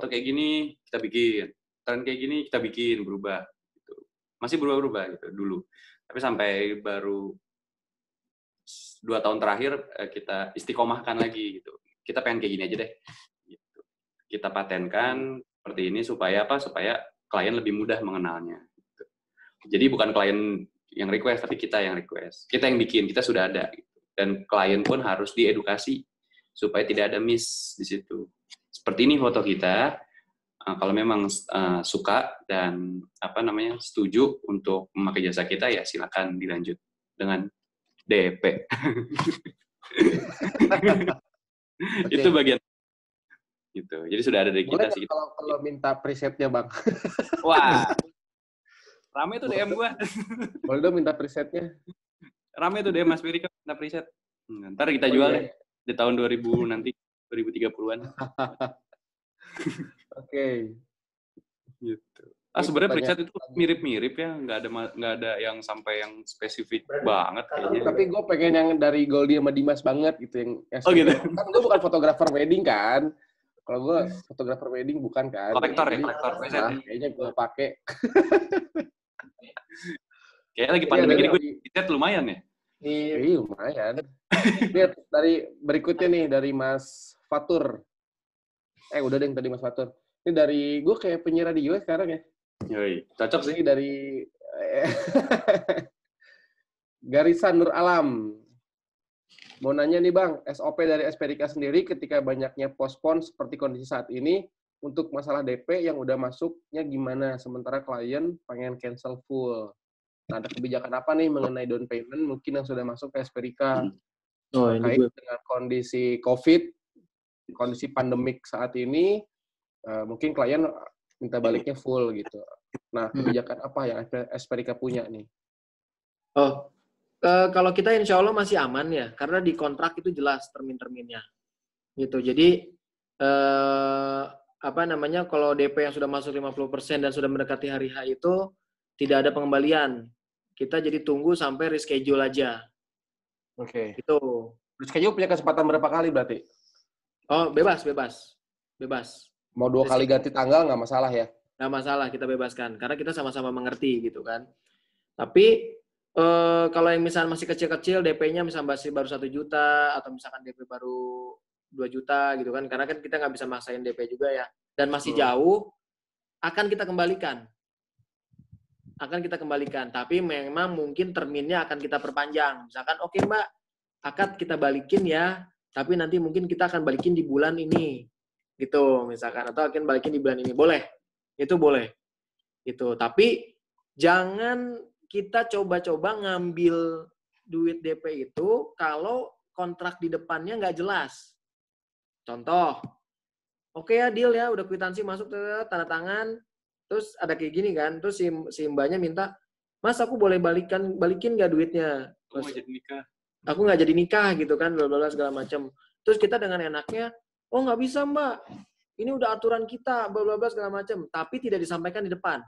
kayak gini kita bikin, tren kayak gini kita bikin, berubah gitu. Masih berubah-berubah gitu dulu. Tapi sampai baru 2 tahun terakhir kita istiqomahkan lagi gitu. Kita pengen kayak gini aja deh. Gitu. Kita patenkan seperti ini supaya apa? Supaya klien lebih mudah mengenalnya. Gitu. Jadi bukan klien yang request, tapi kita yang request. Kita yang bikin, kita sudah ada. Gitu. Dan klien pun harus diedukasi supaya tidak ada miss di situ. Seperti ini foto kita. Kalau memang suka dan setuju untuk memakai jasa kita, ya silakan dilanjut dengan DP. Itu bagian gitu. Jadi sudah ada dari kita sih. Kalau minta presetnya, Bang. Wah. Rame tuh DM gua. Boleh dong minta presetnya. Rame tuh DM Mas Firika minta preset. Ntar kita jual ya di tahun 2000 nanti 2030-an. Oke. Gitu. Sebenarnya preset itu mirip-mirip ya, nggak ada yang sampai yang spesifik banget kayaknya. Tapi gue pengen yang dari Goldie sama Dimas banget gitu yang gitu. Kan gue bukan fotografer wedding kan. Kalau gue fotografer wedding bukan kan. Kolektor ya, kolektor preset. Kayaknya gue pakai. Kayaknya lagi pandemi gini gue preset lumayan ya. Iya, lumayan. Lihat dari berikutnya nih dari Mas Fatur. Udah deh yang tadi Mas Fatur. Ini dari gue kayak penyiar radio sekarang ya. Yoi, cocok sih. Ini dari Garisan Nur Alam. Mau nanya nih Bang, SOP dari Asperika sendiri ketika banyaknya postpone seperti kondisi saat ini, untuk masalah DP yang udah masuknya gimana? Sementara klien pengen cancel full. Nah, ada kebijakan apa nih mengenai down payment mungkin yang sudah masuk ke Asperika? Terkait dengan kondisi COVID, kondisi pandemik saat ini, mungkin klien minta baliknya full gitu. Nah, kebijakan apa yang Asperika punya nih? Kalau kita insya Allah masih aman ya, karena di kontrak itu jelas termin-terminnya. Gitu. Jadi, kalau DP yang sudah masuk 50% dan sudah mendekati hari H itu, tidak ada pengembalian. Kita jadi tunggu sampai reschedule aja. Oke. Itu. Reschedule punya kesempatan berapa kali berarti? Oh, bebas. Mau 2 kali ganti tanggal nggak masalah ya? Nggak masalah, kita bebaskan. Karena kita sama-sama mengerti gitu kan. Tapi kalau yang misalnya masih kecil-kecil, DP-nya misalnya masih baru 1 juta, atau misalkan DP baru 2 juta gitu kan. Karena kan kita nggak bisa maksain DP juga ya. Dan masih jauh, akan kita kembalikan. Tapi memang mungkin terminnya akan kita perpanjang. Misalkan, oke Mbak, akad kita balikin ya, tapi nanti mungkin kita akan balikin di bulan ini. Gitu misalkan, atau akan balikin di bulan ini. Boleh. Itu boleh. Gitu. Tapi jangan kita coba-coba ngambil duit DP itu kalau kontrak di depannya nggak jelas. Contoh, Oke ya, deal ya, udah kwitansi masuk, tanda tangan. Terus ada kayak gini kan, terus si mbaknya minta, Mas aku boleh balikin nggak duitnya? Aku nggak jadi nikah. Aku nggak jadi nikah gitu kan, bla bla segala macam. Terus kita dengan enaknya, oh nggak bisa mbak, ini udah aturan kita, bla bla segala macam. Tapi tidak disampaikan di depan.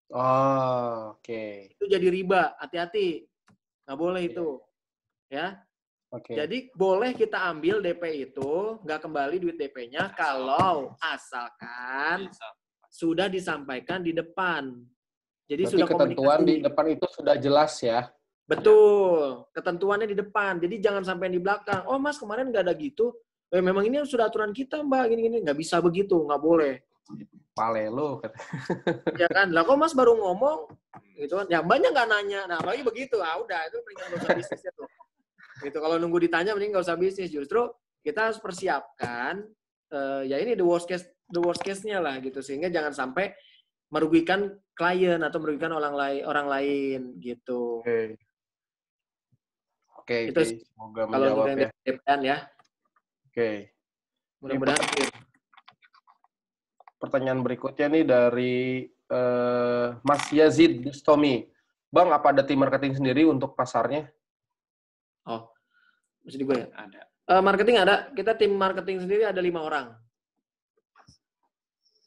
Oh, oke. Itu jadi riba, hati-hati, nggak boleh itu, ya. Oke. Jadi boleh kita ambil DP itu, nggak kembali duit DP-nya kalau asalkan sudah disampaikan di depan. Jadi Berarti sudah ketentuan komunikasi. di depan itu sudah jelas ya? Betul, ketentuannya di depan. Jadi jangan sampai di belakang. Oh mas kemarin nggak ada gitu. Memang ini sudah aturan kita mbak, gini-gini. Nggak bisa begitu, nggak boleh. Pale lu. Ya kan, lah kok mas baru ngomong, gitu kan. Ya mbaknya nggak nanya. Nah apalagi begitu, udah itu mending nggak usah bisnisnya tuh. Gitu, kalau nunggu ditanya mending nggak usah bisnis. Justru kita harus persiapkan, ya ini the worst case-nya lah gitu. Sehingga jangan sampai merugikan klien atau merugikan orang lain gitu. Oke, Itu semoga kalau menjawab untuk yang DP-an ya. Oke. Mudah-mudahan. Pertanyaan berikutnya nih dari Mas Yazid Bustomi. Bang, apa ada tim marketing sendiri untuk pasarnya? Oh, mesti gue ya? Ada. Marketing ada. Kita tim marketing sendiri ada 5 orang.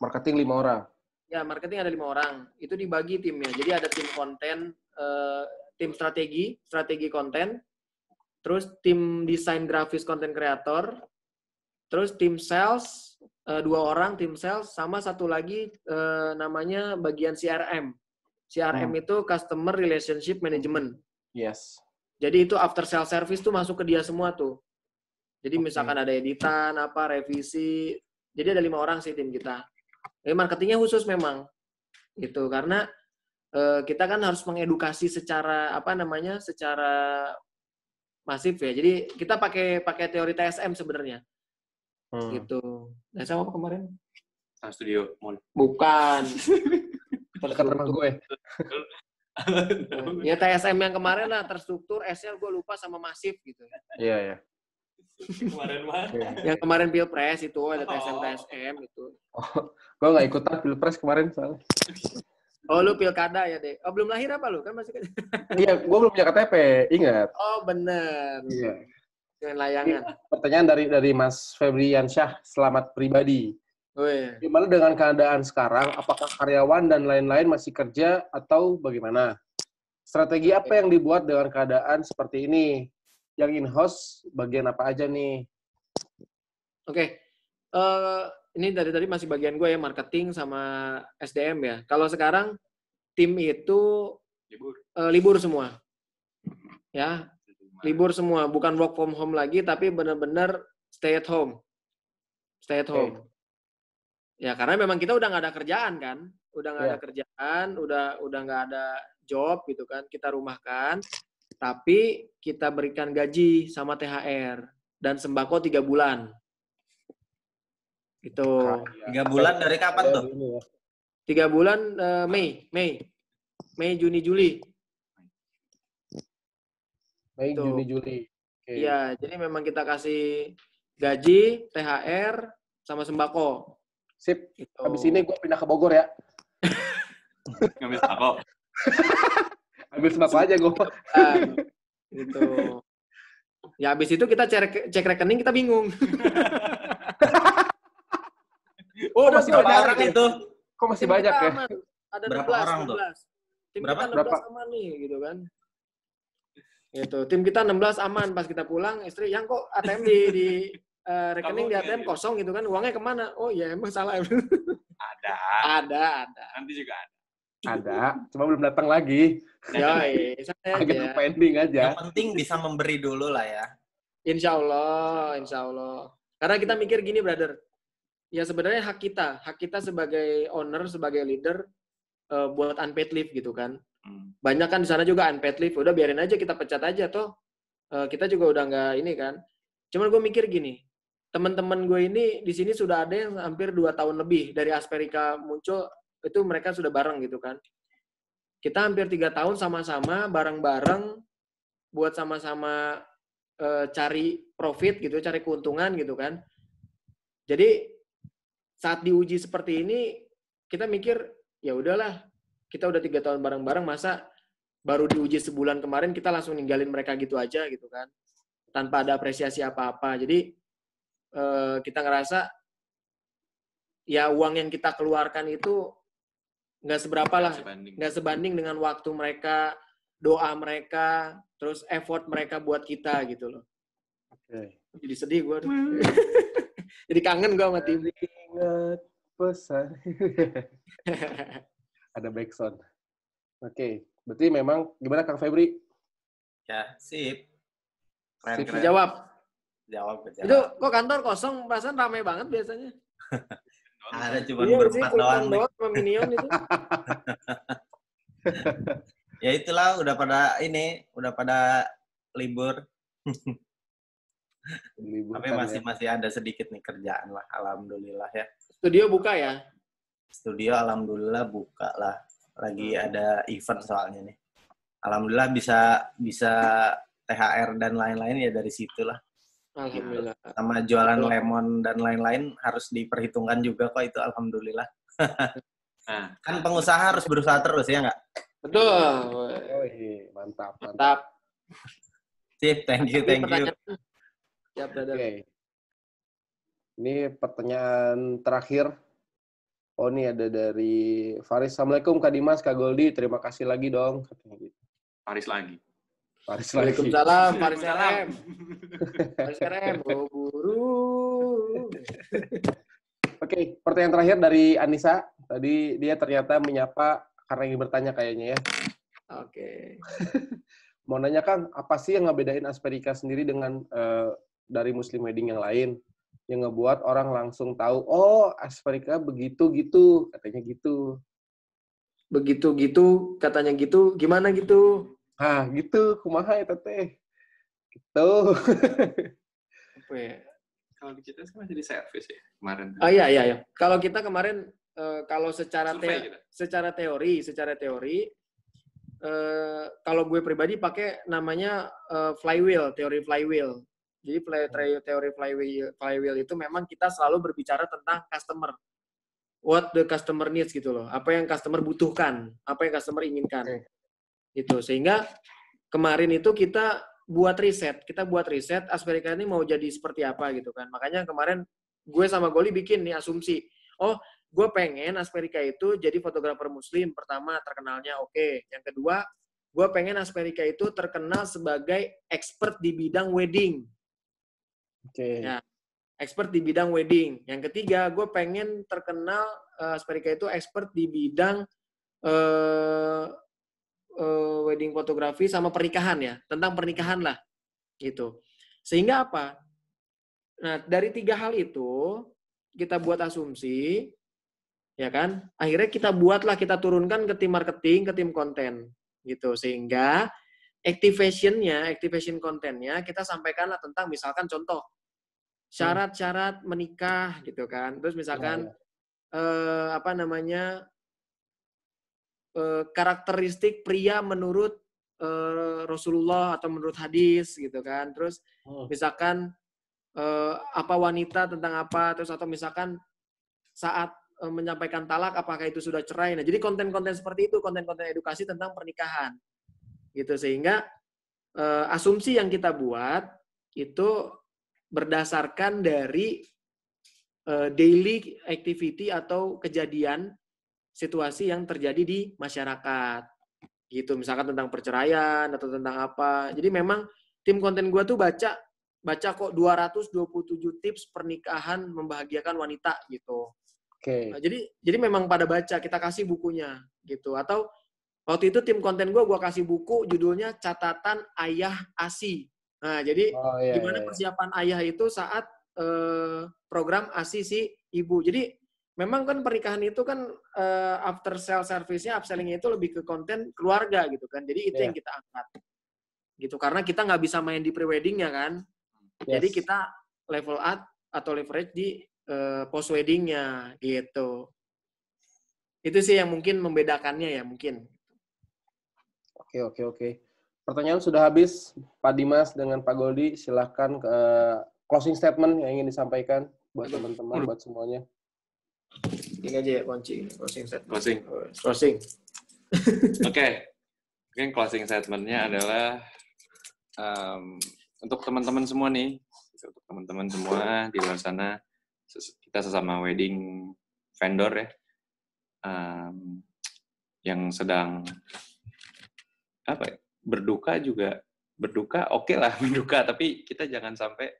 Marketing 5 orang? Ya, marketing ada 5 orang. Itu dibagi timnya. Jadi ada tim konten, tim strategi konten, terus tim desain grafis konten kreator, terus tim sales, 2 orang tim sales, sama satu lagi namanya bagian CRM. CRM itu Customer Relationship Management. Yes. Jadi itu after sales service tuh masuk ke dia semua tuh. Jadi misalkan ada editan, revisi. Jadi ada 5 orang sih tim kita. Marketingnya khusus memang. Gitu. Karena kita kan harus mengedukasi secara secara masif ya. Jadi kita pakai teori TSM sebenarnya. Gitu. TSM apa kemarin? Studio Mall. Bukan. Dekat rumah gue. Ya TSM yang kemarin lah, terstruktur, S-nya gue lupa sama masif gitu. Iya, iya. Kemarin mana? Yang kemarin Pilpres itu ada TSM itu. Oh, gue nggak ikutan Pilpres kemarin soalnya. Oh lu pilkada ya deh. Oh belum lahir apa lu? Kan masih. Iya, gue belum punya KTP, ingat. Oh bener. Iya. Dengan layangan. Pertanyaan dari Mas Febriansyah, selamat pribadi. Oh, iya. Gimana dengan keadaan sekarang? Apakah karyawan dan lain-lain masih kerja atau bagaimana? Strategi apa yang dibuat dengan keadaan seperti ini? Yang in-house bagian apa aja nih? Oke. Ini dari tadi masih bagian gue ya, marketing sama SDM ya. Kalau sekarang tim itu libur semua. Ya, libur semua. Bukan work from home lagi, tapi benar-benar stay at home. Stay at home. Ya, karena memang kita udah nggak ada kerjaan kan. Udah nggak ada kerjaan, udah nggak ada job gitu kan. Kita rumahkan, tapi kita berikan gaji sama THR dan sembako 3 bulan. Gitu. 3 bulan dari kapan tuh? 3 bulan Mei, Juni, Juli. Mei, Juni, Juli. Iya, jadi memang kita kasih gaji, THR, sama sembako. Sip. Gitu. Habis ini gue pindah ke Bogor ya. Ngambil sembako. Ambil sembako aja gue. Gitu. Ya habis itu kita cek rekening, kita bingung. Oh, masih banyak orang itu. Kok masih banyak ya? Ada berapa 16, orang 16. tuh? Tim Berapa? kita 16 aman nih, gitu kan. Gitu. Tim kita 16 aman. Pas kita pulang, istri, yang kok ATM di rekening di ATM kosong gitu kan, uangnya kemana? Oh iya, emang salah. Ada. Nanti juga ada. Ada, cuma belum datang lagi. Ya, saya aja. Pending aja. Yang penting bisa memberi dulu lah ya. Insya Allah. Karena kita mikir gini, brother. Ya sebenarnya hak kita sebagai owner, sebagai leader, buat unpaid leave gitu kan. Banyak kan di sana juga unpaid leave. Udah biarin aja, kita pecat aja toh. Kita juga udah nggak ini kan. Cuman gue mikir gini, teman-teman gue ini di sini sudah ada yang hampir 2 tahun lebih dari Asperika muncul, itu mereka sudah bareng gitu kan. Kita hampir 3 tahun sama-sama bareng-bareng buat sama-sama cari profit gitu, cari keuntungan gitu kan. Jadi saat diuji seperti ini kita mikir ya udahlah, kita udah 3 tahun bareng-bareng, masa baru diuji sebulan kemarin kita langsung ninggalin mereka gitu aja gitu kan, tanpa ada apresiasi apa-apa. Jadi kita ngerasa ya uang yang kita keluarkan itu nggak seberapa lah, nggak sebanding dengan waktu mereka, doa mereka, terus effort mereka buat kita gitu loh. Oke. Jadi sedih gue. Jadi kangen gue sama tim. Ingat pesan. Ada backsound. Oke, berarti memang gimana Kang Febri? Ya, sip. Sip. Keren. Jawab. Jawab. Itu kok kantor kosong, perasaan ramai banget biasanya. Ada cuma Iya sih, berempat doang nih. doang sama Minion itu. Ya itulah, udah pada libur. Tapi masih ada sedikit nih kerjaan lah, alhamdulillah ya. Studio buka ya? Studio alhamdulillah buka lah. Lagi ada event soalnya nih. Alhamdulillah bisa THR dan lain-lain ya dari situ lah. Alhamdulillah. Sama jualan lemon dan lain-lain harus diperhitungkan juga kok itu, alhamdulillah. Nah, kan pengusaha harus berusaha terus ya nggak? Betul. Oh, mantap. Sip, thank you. Siap, brother. Oke. Ini pertanyaan terakhir. Oh, ini ada dari Faris. Assalamualaikum Kak Dimas, Kak Goldi. Terima kasih lagi dong. Faris lagi. Waalaikumsalam, Faris RM. Faris RM, buru. Oke, pertanyaan terakhir dari Anissa. Tadi dia ternyata menyapa karena ingin bertanya kayaknya ya. Oke. Mau nanya Kang, apa sih yang ngebedain Asperika sendiri dengan dari Muslim Wedding yang lain? Yang ngebuat orang langsung tahu, oh Asperika begitu gitu, katanya gitu. Begitu gitu, katanya gitu, gimana gitu? Ah, gitu, kumaha eta teh. Gitu. Apa ya? Kalau di kita kan jadi servis ya kemarin. Oh iya. Kalau kita kemarin kalau secara Survei teori, kalau gue pribadi pakai namanya teori flywheel. Jadi teori flywheel itu memang kita selalu berbicara tentang customer. What the customer needs gitu loh. Apa yang customer butuhkan, apa yang customer inginkan. Okay. Gitu. Sehingga kemarin itu kita buat riset Asperika ini mau jadi seperti apa gitu kan. Makanya kemarin gue sama Goli bikin nih asumsi. Oh, gue pengen Asperika itu jadi fotografer muslim. Pertama, terkenalnya oke. Yang kedua, gue pengen Asperika itu terkenal sebagai expert di bidang wedding. Oke. Ya, expert di bidang wedding. Yang ketiga, gue pengen terkenal Asperika itu expert di bidang wedding fotografi sama pernikahan ya, tentang pernikahan lah, gitu. Sehingga apa? Nah, dari 3 hal itu kita buat asumsi, ya kan? Akhirnya kita turunkan ke tim marketing, ke tim konten, gitu. Sehingga activation kontennya kita sampaikanlah tentang misalkan contoh syarat-syarat menikah, gitu kan. Terus misalkan karakteristik pria menurut Rasulullah atau menurut hadis gitu kan. Terus misalkan apa wanita tentang apa, terus atau misalkan saat menyampaikan talak apakah itu sudah cerai. Nah, jadi konten-konten seperti itu, konten-konten edukasi tentang pernikahan. Gitu sehingga asumsi yang kita buat itu berdasarkan dari daily activity atau kejadian situasi yang terjadi di masyarakat gitu, misalkan tentang perceraian atau tentang apa. Jadi memang tim konten gue tuh baca kok 227 tips pernikahan membahagiakan wanita gitu. Oke. Nah, jadi memang pada baca, kita kasih bukunya gitu. Atau waktu itu tim konten gue kasih buku judulnya Catatan Ayah ASI. Nah, jadi gimana persiapan ayah itu saat program ASI si ibu. Jadi memang kan pernikahan itu kan after sale service-nya, upselling-nya itu lebih ke konten keluarga gitu kan. Jadi itu yang kita angkat. Gitu. Karena kita nggak bisa main di pre-wedding-nya kan. Jadi kita level up atau leverage di post-wedding-nya gitu. Itu sih yang mungkin membedakannya ya mungkin. Oke. Pertanyaan sudah habis. Pak Dimas dengan Pak Goldi, silahkan ke closing statement yang ingin disampaikan buat teman-teman, buat semuanya. Ini aja ya closing statement. Closing. Oke. Mungkin closing statement-nya adalah untuk teman-teman semua nih, untuk teman-teman semua di luar sana, kita sesama wedding vendor ya, yang sedang berduka oke lah berduka, tapi kita jangan sampai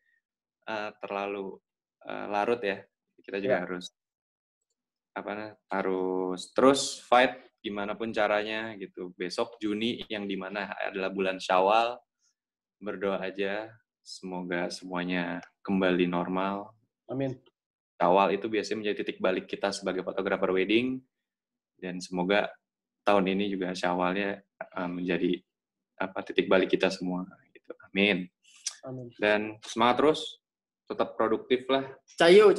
terlalu larut ya. Kita juga harus terus fight gimana pun caranya gitu. Besok Juni yang dimana adalah bulan Syawal, berdoa aja semoga semuanya kembali normal. Amin. Syawal itu biasanya menjadi titik balik kita sebagai fotografer wedding, dan semoga tahun ini juga Syawalnya menjadi titik balik kita semua gitu. Amin. Dan semangat terus, tetap produktif lah. Cayo.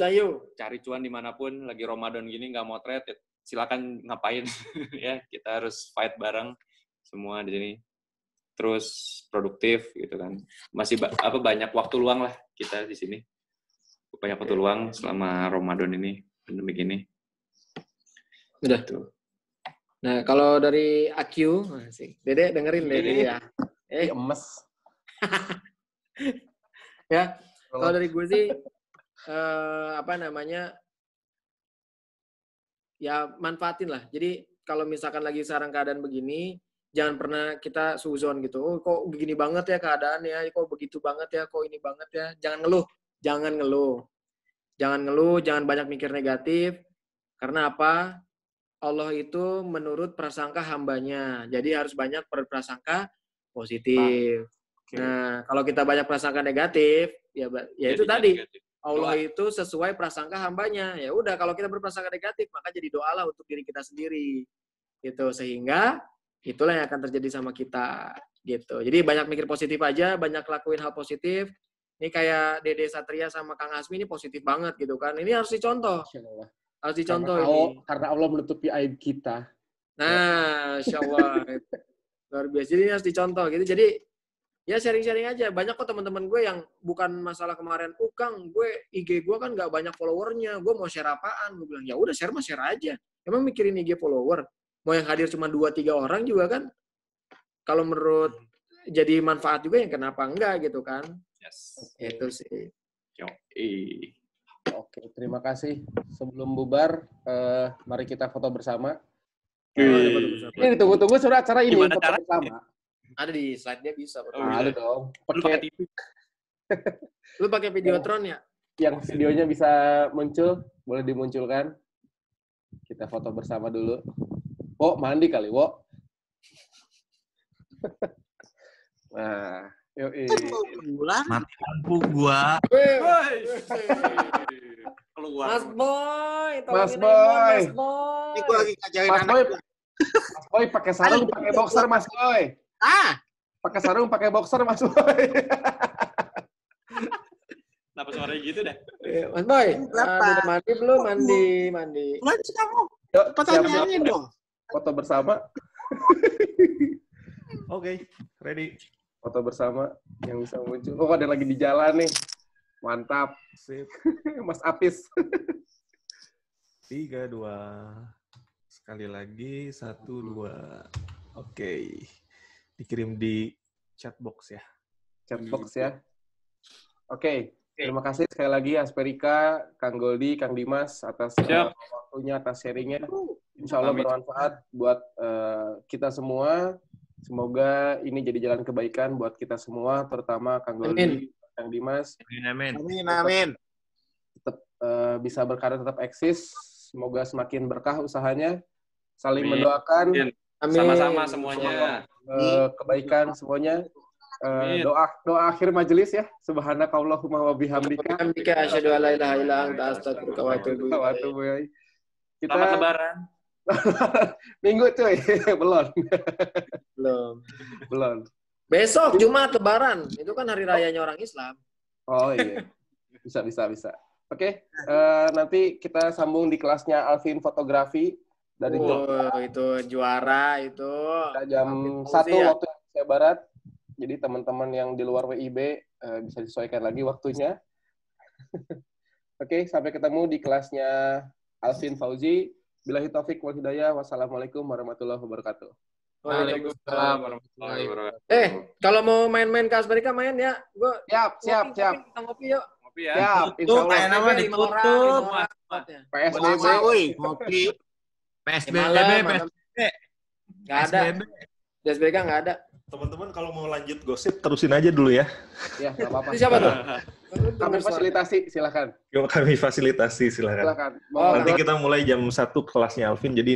Cari cuan dimanapun, lagi Ramadan gini nggak motret, silakan ngapain ya. Kita harus fight bareng semua di sini. Terus produktif gitu kan. Masih banyak waktu luang lah kita di sini. Banyak waktu luang selama Ramadan ini, pandemi ini. Udah tuh. Nah, kalau dari AQ, sih. Dede dengerin Dede ya. Emes. Ya, kalau dari gue sih ya manfaatin lah. Jadi kalau misalkan lagi sekarang keadaan begini, jangan pernah kita suzon gitu. Oh, kok begini banget ya keadaannya, kok begitu banget ya, kok ini banget ya. Jangan ngeluh. Jangan banyak mikir negatif. Karena apa? Allah itu menurut prasangka hambanya. Jadi harus banyak berprasangka positif. Nah, kalau kita banyak prasangka negatif, ya itu tadi. Negatif. Allah itu sesuai prasangka hambanya. Ya udah, kalau kita berprasangka negatif, maka jadi doalah untuk diri kita sendiri. Gitu, sehingga itulah yang akan terjadi sama kita. Gitu. Jadi banyak mikir positif aja, banyak lakuin hal positif. Ini kayak Dede Satria sama Kang Asmi ini positif banget gitu kan. Ini harus dicontoh. Harus dicontoh karena Allah menutupi aib kita. Nah, Insya Allah. Luar biasa. Jadi ini harus dicontoh gitu. Jadi ya sharing-sharing aja. Banyak kok teman-teman gue yang bukan masalah kemarin, Kang, gue IG gue kan nggak banyak followernya. Gue mau share apaan? Gue bilang, ya udah share mah share aja. Emang mikirin IG follower. Mau yang hadir cuma 2-3 orang juga kan. Kalau menurut jadi manfaat juga, yang kenapa enggak gitu kan. Yes. Itu sih. Oke, terima kasih. Sebelum bubar, mari kita foto bersama. Ini ditunggu-tunggu sudah acara ini, foto bersama. Ada di slide-nya bisa. Ada dong. Pakai TV. Lu pakai Videotron ya? Yang videonya bisa muncul, boleh dimunculkan. Kita foto bersama dulu. Wo, mandi kali, Wo. Nah, yuk. Mati lampu gua. Keluar. Mas Boy. Mas Boy. Ini gua lagi ngajarin Mas anak. Mas Boy pakai sarung, pakai boxer, Mas Boy. Pakai sarung, pakai boxer, Mas Boy. Kenapa suaranya gitu dah? Mas Boy, udah mandi belum? Mandi. Mandi kamu. Yuk, Pertanyaannya dong. Foto bersama. Oke, ready. Foto bersama yang bisa muncul. Oh, ada lagi di jalan nih. Mantap. Sip. Mas Apis. 3, 2. Sekali lagi. 1, 2. Oke. Dikirim di chat box ya. Chat box ya. Oke. Terima kasih sekali lagi Asperika, Kang Goldi, Kang Dimas atas waktunya, atas sharingnya. Insya Allah bermanfaat buat kita semua. Semoga ini jadi jalan kebaikan buat kita semua, terutama Kang Goldi, Kang Dimas. Amin. Tetap bisa berkarya, tetap eksis. Semoga semakin berkah usahanya. Saling mendoakan. Amin. Sama-sama semuanya. Kebaikan semuanya. Doa akhir majelis ya. Subhanakallahumma wa bihamdika. Asyhadu an la ilaha illa anta astaghfiruka wa atubu ilaik. Kita Selamat Lebaran. Minggu cuy. Belum. Besok Jumat Lebaran. Itu kan hari rayanya orang Islam. Oh iya. Bisa. Oke. Nanti kita sambung di kelasnya Alvin Fotografi dari itu juara itu. Jam 1 waktu Indonesia Barat. Jadi teman-teman yang di luar WIB bisa disesuaikan lagi waktunya. Oke, sampai ketemu di kelasnya Alvin Fauzi. Billahi taufik wal hidayah. Wassalamualaikum warahmatullahi wabarakatuh. Waalaikumsalam. warahmatullahi wabarakatuh. Kalau mau main-main ke Asperika main ya. Gue Siap. Kita ngopi yuk. Ngopi ya. Siap, insya Tutup, Allah. kayak nama ditutup. PSBB. Lama, woi, ngopi. PSBB. Nggak ada. Di Asperika nggak ada. Teman-teman kalau mau lanjut gosip terusin aja dulu ya. Ya, nggak apa-apa. Itu siapa tuh? Kami fasilitasi, silakan. Kami fasilitasi silakan. Silakan. Oh, Nanti kita mulai jam 1 kelasnya Alvin. Jadi